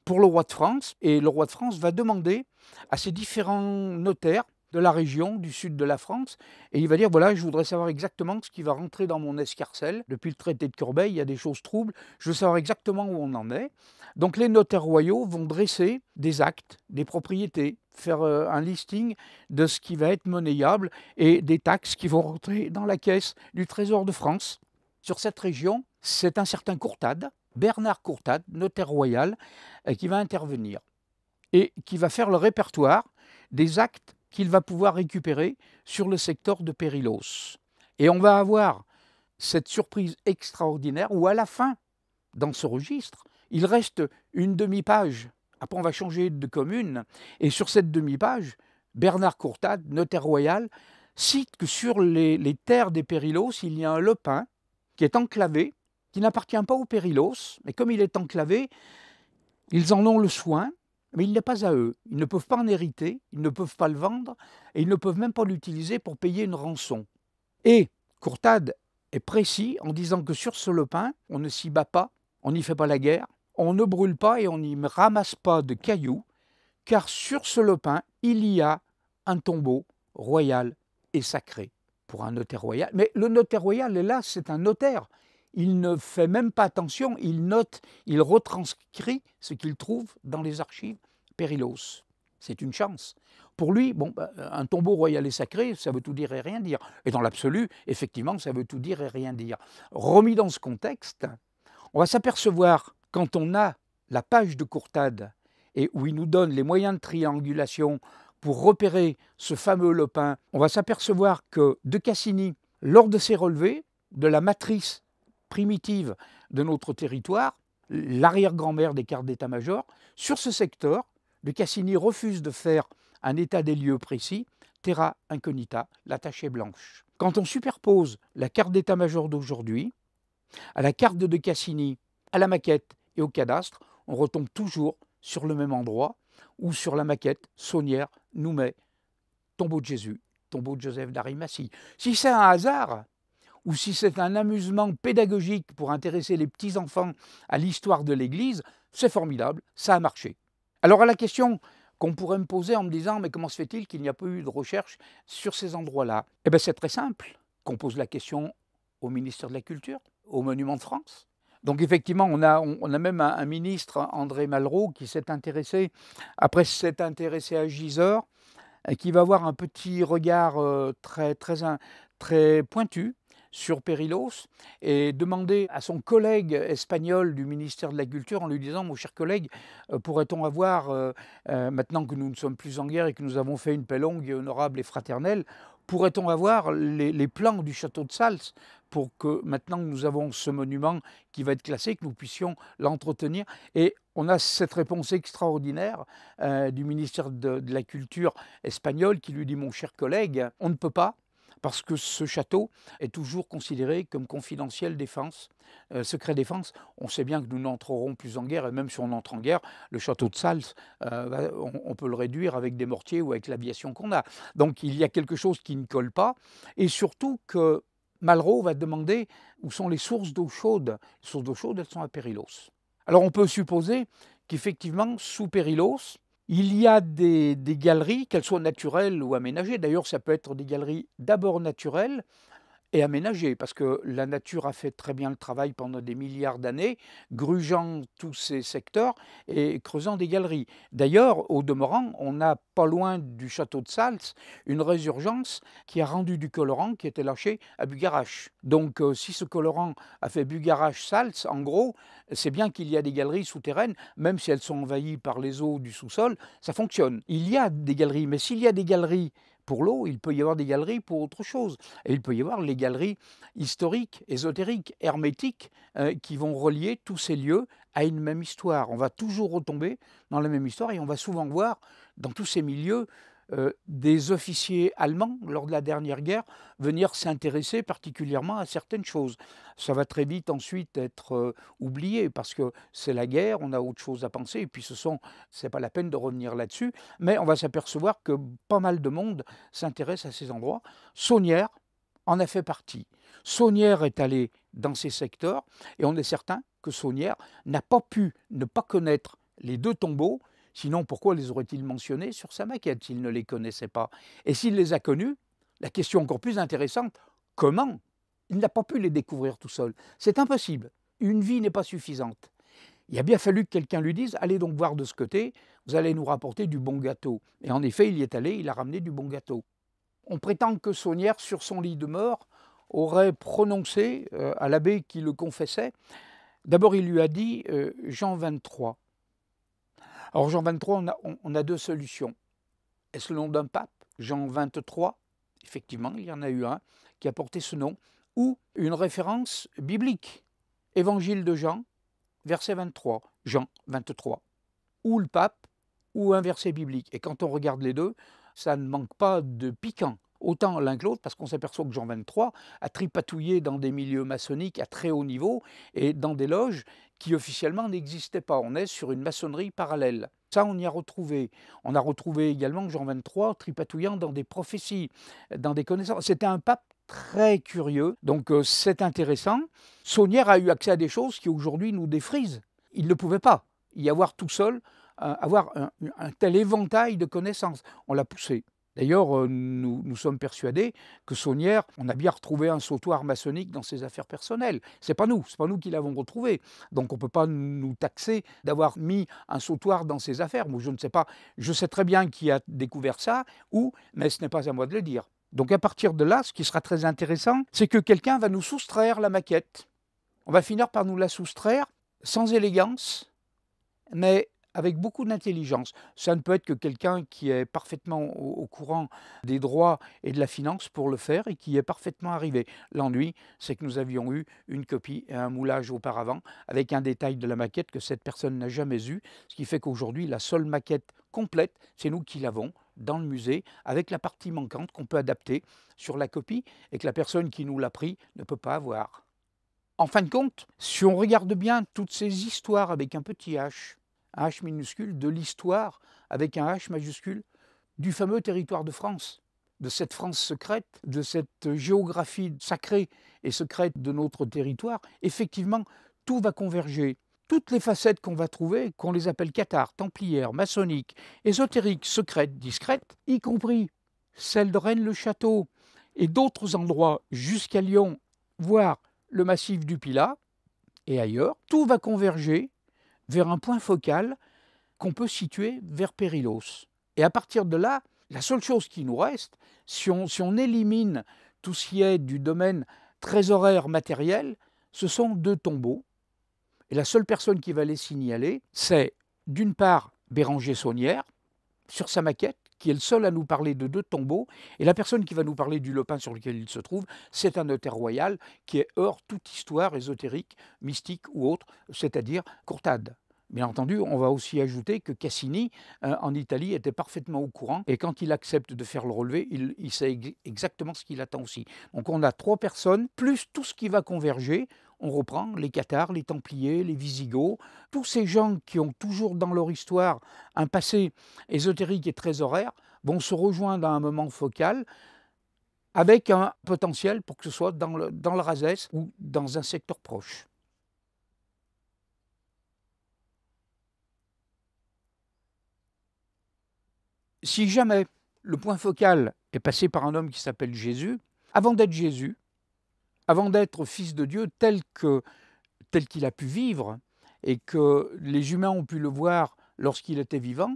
pour le roi de France, et le roi de France va demander à ces différents notaires de la région, du sud de la France, et il va dire, voilà, je voudrais savoir exactement ce qui va rentrer dans mon escarcelle. Depuis le traité de Corbeil, il y a des choses troubles, je veux savoir exactement où on en est. Donc les notaires royaux vont dresser des actes, des propriétés, faire un listing de ce qui va être monnayable et des taxes qui vont rentrer dans la caisse du Trésor de France. Sur cette région, c'est un certain Courtade, Bernard Courtade, notaire royal, qui va intervenir et qui va faire le répertoire des actes qu'il va pouvoir récupérer sur le secteur de Périlos. Et on va avoir cette surprise extraordinaire où à la fin, dans ce registre, il reste une demi-page. Après, on va changer de commune. Et sur cette demi-page, Bernard Courtade, notaire royal, cite que sur les terres des Périlos, il y a un lopin qui est enclavé, qui n'appartient pas aux Périlos, mais comme il est enclavé, ils en ont le soin, mais il n'est pas à eux. Ils ne peuvent pas en hériter, ils ne peuvent pas le vendre, et ils ne peuvent même pas l'utiliser pour payer une rançon. Et Courtade est précis en disant que sur ce lopin, on ne s'y bat pas, on n'y fait pas la guerre, on ne brûle pas et on n'y ramasse pas de cailloux, car sur ce lopin, il y a un tombeau royal et sacré pour un notaire royal. Mais le notaire royal, là, c'est un notaire. Il ne fait même pas attention, il note, il retranscrit ce qu'il trouve dans les archives Périlos. C'est une chance. Pour lui, un tombeau royal et sacré, ça veut tout dire et rien dire. Et dans l'absolu, effectivement, ça veut tout dire et rien dire. Remis dans ce contexte, on va s'apercevoir, quand on a la page de Courtade, et où il nous donne les moyens de triangulation pour repérer ce fameux lopin, on va s'apercevoir que De Cassini, lors de ses relevés, de la matrice primitive de notre territoire, l'arrière-grand-mère des cartes d'état-major, sur ce secteur, De Cassini refuse de faire un état des lieux précis, terra incognita, la tache est blanche. Quand on superpose la carte d'état-major d'aujourd'hui à la carte de Cassini, à la maquette et au cadastre, on retombe toujours sur le même endroit où sur la maquette, Saunière nous met tombeau de Jésus, tombeau de Joseph d'Arimathie. Si c'est un hasard, ou si c'est un amusement pédagogique pour intéresser les petits-enfants à l'histoire de l'Église, c'est formidable, ça a marché. Alors à la question qu'on pourrait me poser en me disant « mais comment se fait-il qu'il n'y a pas eu de recherche sur ces endroits-là » Eh bien c'est très simple, qu'on pose la question au ministère de la Culture, au Monument de France. Donc effectivement, on a même un ministre, André Malraux, qui s'est intéressé, après s'être intéressé à Gisors, qui va avoir un petit regard très pointu sur Périlos et demander à son collègue espagnol du ministère de la Culture en lui disant « Mon cher collègue, pourrait-on avoir, maintenant que nous ne sommes plus en guerre et que nous avons fait une paix longue et honorable et fraternelle, pourrait-on avoir les plans du château de Sals pour que maintenant que nous avons ce monument qui va être classé, que nous puissions l'entretenir ?» Et on a cette réponse extraordinaire du ministère de la Culture espagnol qui lui dit « Mon cher collègue, on ne peut pas, parce que ce château est toujours considéré comme confidentiel défense, secret défense. On sait bien que nous n'entrerons plus en guerre, et même si on entre en guerre, le château de Sals, on peut le réduire avec des mortiers ou avec l'aviation qu'on a. Donc il y a quelque chose qui ne colle pas, et surtout que Malraux va demander où sont les sources d'eau chaude. Les sources d'eau chaude, elles sont à Périlos. Alors on peut supposer qu'effectivement, sous Périlos, il y a des galeries, qu'elles soient naturelles ou aménagées. D'ailleurs, ça peut être des galeries d'abord naturelles et aménagé, parce que la nature a fait très bien le travail pendant des milliards d'années, grugeant tous ces secteurs et creusant des galeries. D'ailleurs, au demeurant, on a pas loin du château de Sals une résurgence qui a rendu du colorant qui était lâché à Bugarache. Donc si ce colorant a fait Bugarache-Sals, en gros, c'est bien qu'il y a des galeries souterraines, même si elles sont envahies par les eaux du sous-sol, ça fonctionne. Il y a des galeries, mais s'il y a des galeries pour l'eau, il peut y avoir des galeries pour autre chose. Et il peut y avoir les galeries historiques, ésotériques, hermétiques, qui vont relier tous ces lieux à une même histoire. On va toujours retomber dans la même histoire et on va souvent voir dans tous ces milieux des officiers allemands, lors de la dernière guerre, venir s'intéresser particulièrement à certaines choses. Ça va très vite ensuite être oublié parce que c'est la guerre, on a autre chose à penser, et puis c'est pas la peine de revenir là-dessus, mais on va s'apercevoir que pas mal de monde s'intéresse à ces endroits. Saunière en a fait partie. Saunière est allé dans ces secteurs et on est certain que Saunière n'a pas pu ne pas connaître les deux tombeaux. Sinon, pourquoi les aurait-il mentionnés sur sa maquette s'il ne les connaissait pas? Et s'il les a connus, la question encore plus intéressante, comment? Il n'a pas pu les découvrir tout seul. C'est impossible. Une vie n'est pas suffisante. Il a bien fallu que quelqu'un lui dise « Allez donc voir de ce côté, vous allez nous rapporter du bon gâteau ». Et en effet, il y est allé, il a ramené du bon gâteau. On prétend que Saunière, sur son lit de mort, aurait prononcé à l'abbé qui le confessait, d'abord il lui a dit Jean 23. Alors Jean 23, on a deux solutions. Est-ce le nom d'un pape, Jean 23? Effectivement, il y en a eu un qui a porté ce nom. Ou une référence biblique, Évangile de Jean, verset 23, Jean 23. Ou le pape, ou un verset biblique. Et quand on regarde les deux, ça ne manque pas de piquant. Autant l'un que l'autre, parce qu'on s'aperçoit que Jean 23 a tripatouillé dans des milieux maçonniques à très haut niveau et dans des loges qui officiellement n'existaient pas. On est sur une maçonnerie parallèle. Ça, on y a retrouvé. On a retrouvé également Jean 23 tripatouillant dans des prophéties, dans des connaissances. C'était un pape très curieux, donc c'est intéressant. Saunière a eu accès à des choses qui aujourd'hui nous défrisent. Il ne pouvait pas y avoir tout seul, avoir un tel éventail de connaissances. On l'a poussé. D'ailleurs, nous sommes persuadés que Saunière, on a bien retrouvé un sautoir maçonnique dans ses affaires personnelles. C'est pas nous qui l'avons retrouvé. Donc on ne peut pas nous taxer d'avoir mis un sautoir dans ses affaires. Moi, je ne sais pas, je sais très bien qui a découvert ça, mais ce n'est pas à moi de le dire. Donc à partir de là, ce qui sera très intéressant, c'est que quelqu'un va nous soustraire la maquette. On va finir par nous la soustraire sans élégance, mais avec beaucoup d'intelligence. Ça ne peut être que quelqu'un qui est parfaitement au courant des droits et de la finance pour le faire et qui est parfaitement arrivé. L'ennui, c'est que nous avions eu une copie et un moulage auparavant avec un détail de la maquette que cette personne n'a jamais eu, ce qui fait qu'aujourd'hui, la seule maquette complète, c'est nous qui l'avons dans le musée, avec la partie manquante qu'on peut adapter sur la copie et que la personne qui nous l'a pris ne peut pas avoir. En fin de compte, si on regarde bien toutes ces histoires avec un petit h, un H minuscule, de l'histoire avec un H majuscule, du fameux territoire de France, de cette France secrète, de cette géographie sacrée et secrète de notre territoire, effectivement, tout va converger. Toutes les facettes qu'on va trouver, qu'on les appelle cathares, templières, maçonniques, ésotériques, secrètes, discrètes, y compris celle de Rennes-le-Château et d'autres endroits jusqu'à Lyon, voire le massif du Pilat et ailleurs, tout va converger vers un point focal qu'on peut situer vers Périlos. Et à partir de là, la seule chose qui nous reste, si on élimine tout ce qui est du domaine trésoraire matériel, ce sont deux tombeaux. Et la seule personne qui va les signaler, c'est d'une part Béranger Saunière, sur sa maquette, qui est le seul à nous parler de deux tombeaux, et la personne qui va nous parler du lopin sur lequel il se trouve, c'est un notaire royal qui est hors toute histoire ésotérique, mystique ou autre, c'est-à-dire Courtade. Bien entendu, on va aussi ajouter que Cassini, en Italie, était parfaitement au courant, et quand il accepte de faire le relevé, il sait exactement ce qu'il attend aussi. Donc on a trois personnes, plus tout ce qui va converger. On reprend les cathares, les templiers, les visigoths, tous ces gens qui ont toujours dans leur histoire un passé ésotérique et trésoraire, vont se rejoindre à un moment focal avec un potentiel pour que ce soit dans le Razès ou dans un secteur proche. Si jamais le point focal est passé par un homme qui s'appelle Jésus, avant d'être Jésus, avant d'être fils de Dieu tel qu'il a pu vivre et que les humains ont pu le voir lorsqu'il était vivant,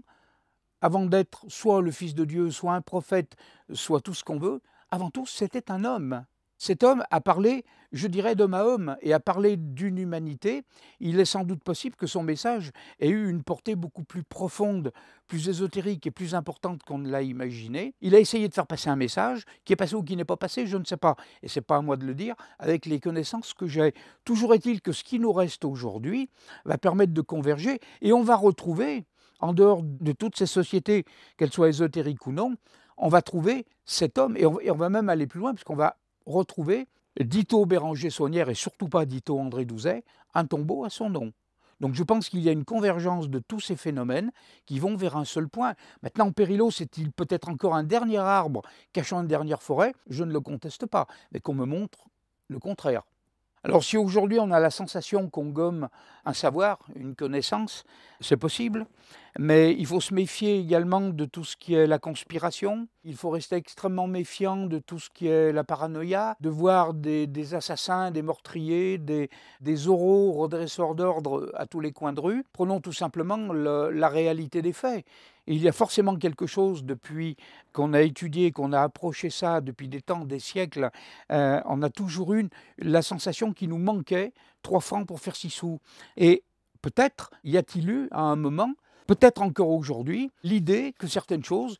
avant d'être soit le fils de Dieu, soit un prophète, soit tout ce qu'on veut, avant tout, c'était un homme. Cet homme a parlé, je dirais, d'homme à homme, et a parlé d'une humanité. Il est sans doute possible que son message ait eu une portée beaucoup plus profonde, plus ésotérique et plus importante qu'on ne l'a imaginé. Il a essayé de faire passer un message, qui est passé ou qui n'est pas passé, je ne sais pas, et ce n'est pas à moi de le dire, avec les connaissances que j'ai. Toujours est-il que ce qui nous reste aujourd'hui va permettre de converger, et on va retrouver, en dehors de toutes ces sociétés, qu'elles soient ésotériques ou non, on va trouver cet homme, et on va même aller plus loin, puisqu'on va retrouver, dito Béranger Saunière et surtout pas dito André Douzet, un tombeau à son nom. Donc je pense qu'il y a une convergence de tous ces phénomènes qui vont vers un seul point. Maintenant, Périllos est-il peut-être encore un dernier arbre cachant une dernière forêt? Je ne le conteste pas, mais qu'on me montre le contraire. Alors si aujourd'hui on a la sensation qu'on gomme un savoir, une connaissance, c'est possible, mais il faut se méfier également de tout ce qui est la conspiration, il faut rester extrêmement méfiant de tout ce qui est la paranoïa, de voir des assassins, des meurtriers, des oraux redresseurs d'ordre à tous les coins de rue. Prenons tout simplement la réalité des faits. Il y a forcément quelque chose depuis qu'on a étudié, qu'on a approché ça depuis des temps, des siècles, on a toujours eu la sensation qu'il nous manquait 3 francs pour faire 6 sous. Et peut-être y a-t-il eu à un moment, peut-être encore aujourd'hui, l'idée que certaines choses,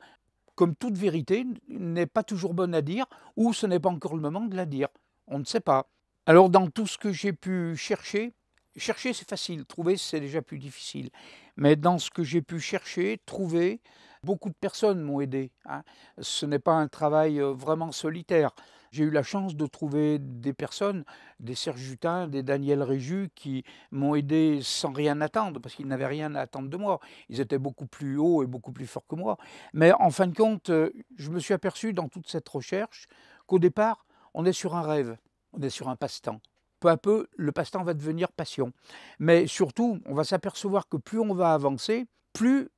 comme toute vérité, n'est pas toujours bonne à dire, ou ce n'est pas encore le moment de la dire. On ne sait pas. Alors dans tout ce que j'ai pu chercher c'est facile, trouver c'est déjà plus difficile. Mais dans ce que j'ai pu chercher, trouver, beaucoup de personnes m'ont aidé, hein. Ce n'est pas un travail vraiment solitaire. J'ai eu la chance de trouver des personnes, des Serge Jutin, des Daniel Réju, qui m'ont aidé sans rien attendre, parce qu'ils n'avaient rien à attendre de moi. Ils étaient beaucoup plus hauts et beaucoup plus forts que moi. Mais en fin de compte, je me suis aperçu dans toute cette recherche qu'au départ, on est sur un rêve, on est sur un passe-temps. Peu à peu, le passe-temps va devenir passion. Mais surtout, on va s'apercevoir que plus on va avancer, plus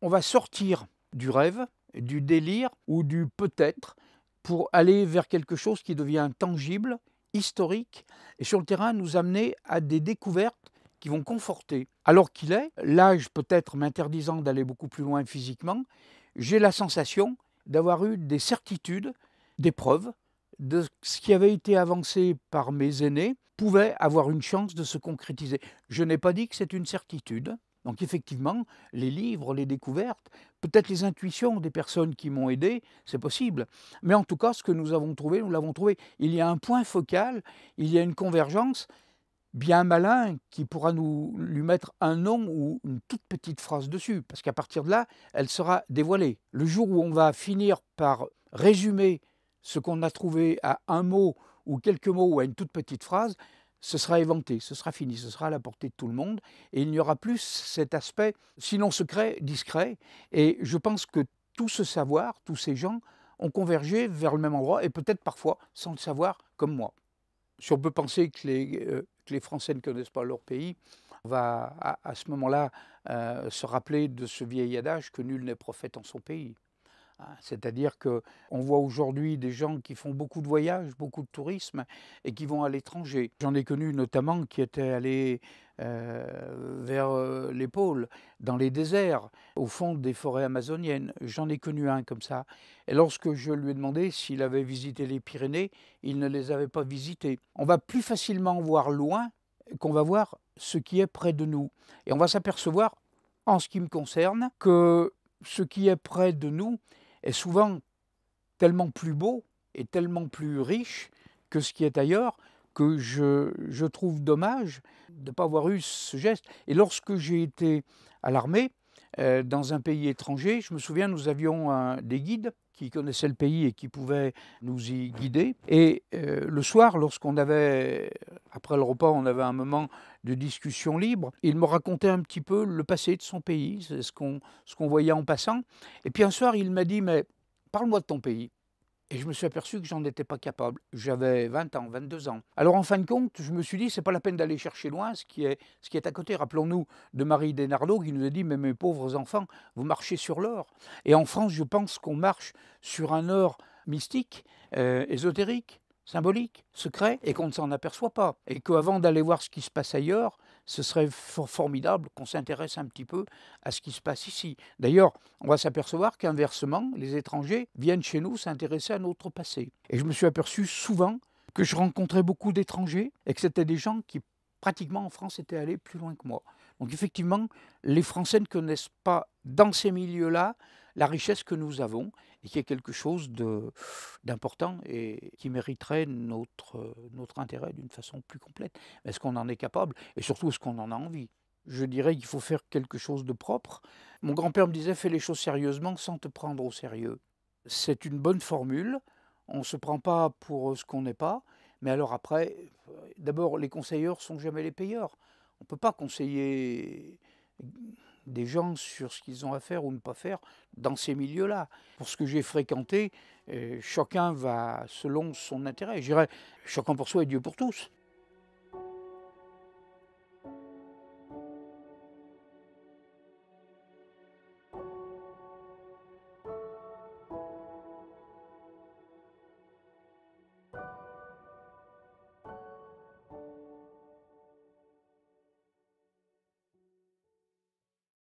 on va sortir du rêve, du délire ou du peut-être pour aller vers quelque chose qui devient tangible, historique, et sur le terrain nous amener à des découvertes qui vont conforter. Alors qu'il est, l'âge peut-être m'interdisant d'aller beaucoup plus loin physiquement, j'ai la sensation d'avoir eu des certitudes, des preuves, de ce qui avait été avancé par mes aînés pouvait avoir une chance de se concrétiser. Je n'ai pas dit que c'est une certitude. Donc effectivement, les livres, les découvertes, peut-être les intuitions des personnes qui m'ont aidé, c'est possible. Mais en tout cas, ce que nous avons trouvé, nous l'avons trouvé. Il y a un point focal, il y a une convergence, bien malin, qui pourra lui mettre un nom ou une toute petite phrase dessus, parce qu'à partir de là, elle sera dévoilée. Le jour où on va finir par résumer ce qu'on a trouvé à un mot ou quelques mots ou à une toute petite phrase, ce sera éventé, ce sera fini, ce sera à la portée de tout le monde, et il n'y aura plus cet aspect, sinon secret, discret, et je pense que tout ce savoir, tous ces gens ont convergé vers le même endroit, et peut-être parfois sans le savoir, comme moi. Si on peut penser que les Français ne connaissent pas leur pays, on va à ce moment-là se rappeler de ce vieil adage que nul n'est prophète en son pays. C'est-à-dire qu'on voit aujourd'hui des gens qui font beaucoup de voyages, beaucoup de tourisme et qui vont à l'étranger. J'en ai connu notamment qui étaient allés vers les pôles, dans les déserts, au fond des forêts amazoniennes. J'en ai connu un comme ça. Et lorsque je lui ai demandé s'il avait visité les Pyrénées, il ne les avait pas visitées. On va plus facilement voir loin qu'on va voir ce qui est près de nous. Et on va s'apercevoir, en ce qui me concerne, que ce qui est près de nous est souvent tellement plus beau et tellement plus riche que ce qui est ailleurs, que je trouve dommage de ne pas avoir eu ce geste. Et lorsque j'ai été à l'armée, dans un pays étranger, je me souviens, nous avions des guides qui connaissaient le pays et qui pouvaient nous y guider. Et le soir, lorsqu'on avait, après le repas, on avait un moment de discussion libre, il me racontait un petit peu le passé de son pays, c'est ce qu'on voyait en passant. Et puis un soir, il m'a dit, mais parle-moi de ton pays. Et je me suis aperçu que j'en étais pas capable. J'avais 20 ans, 22 ans. Alors en fin de compte, je me suis dit, c'est pas la peine d'aller chercher loin ce qui est à côté. Rappelons-nous de Marie Desnardeau qui nous a dit, mais mes pauvres enfants, vous marchez sur l'or. Et en France, je pense qu'on marche sur un or mystique, ésotérique, symbolique, secret, et qu'on ne s'en aperçoit pas. Et qu'avant d'aller voir ce qui se passe ailleurs, ce serait formidable qu'on s'intéresse un petit peu à ce qui se passe ici. D'ailleurs, on va s'apercevoir qu'inversement, les étrangers viennent chez nous s'intéresser à notre passé. Et je me suis aperçu souvent que je rencontrais beaucoup d'étrangers et que c'était des gens qui, pratiquement en France, étaient allés plus loin que moi. Donc effectivement, les Français ne connaissent pas dans ces milieux-là la richesse que nous avons et qui est quelque chose d'important et qui mériterait notre intérêt d'une façon plus complète. Est-ce qu'on en est capable et surtout est-ce qu'on en a envie? Je dirais qu'il faut faire quelque chose de propre. Mon grand-père me disait: fais les choses sérieusement sans te prendre au sérieux. C'est une bonne formule, on ne se prend pas pour ce qu'on n'est pas, mais alors après, d'abord les conseilleurs sont jamais les payeurs. On ne peut pas conseiller des gens sur ce qu'ils ont à faire ou ne pas faire dans ces milieux-là. Pour ce que j'ai fréquenté, chacun va selon son intérêt. Je dirais chacun pour soi et Dieu pour tous.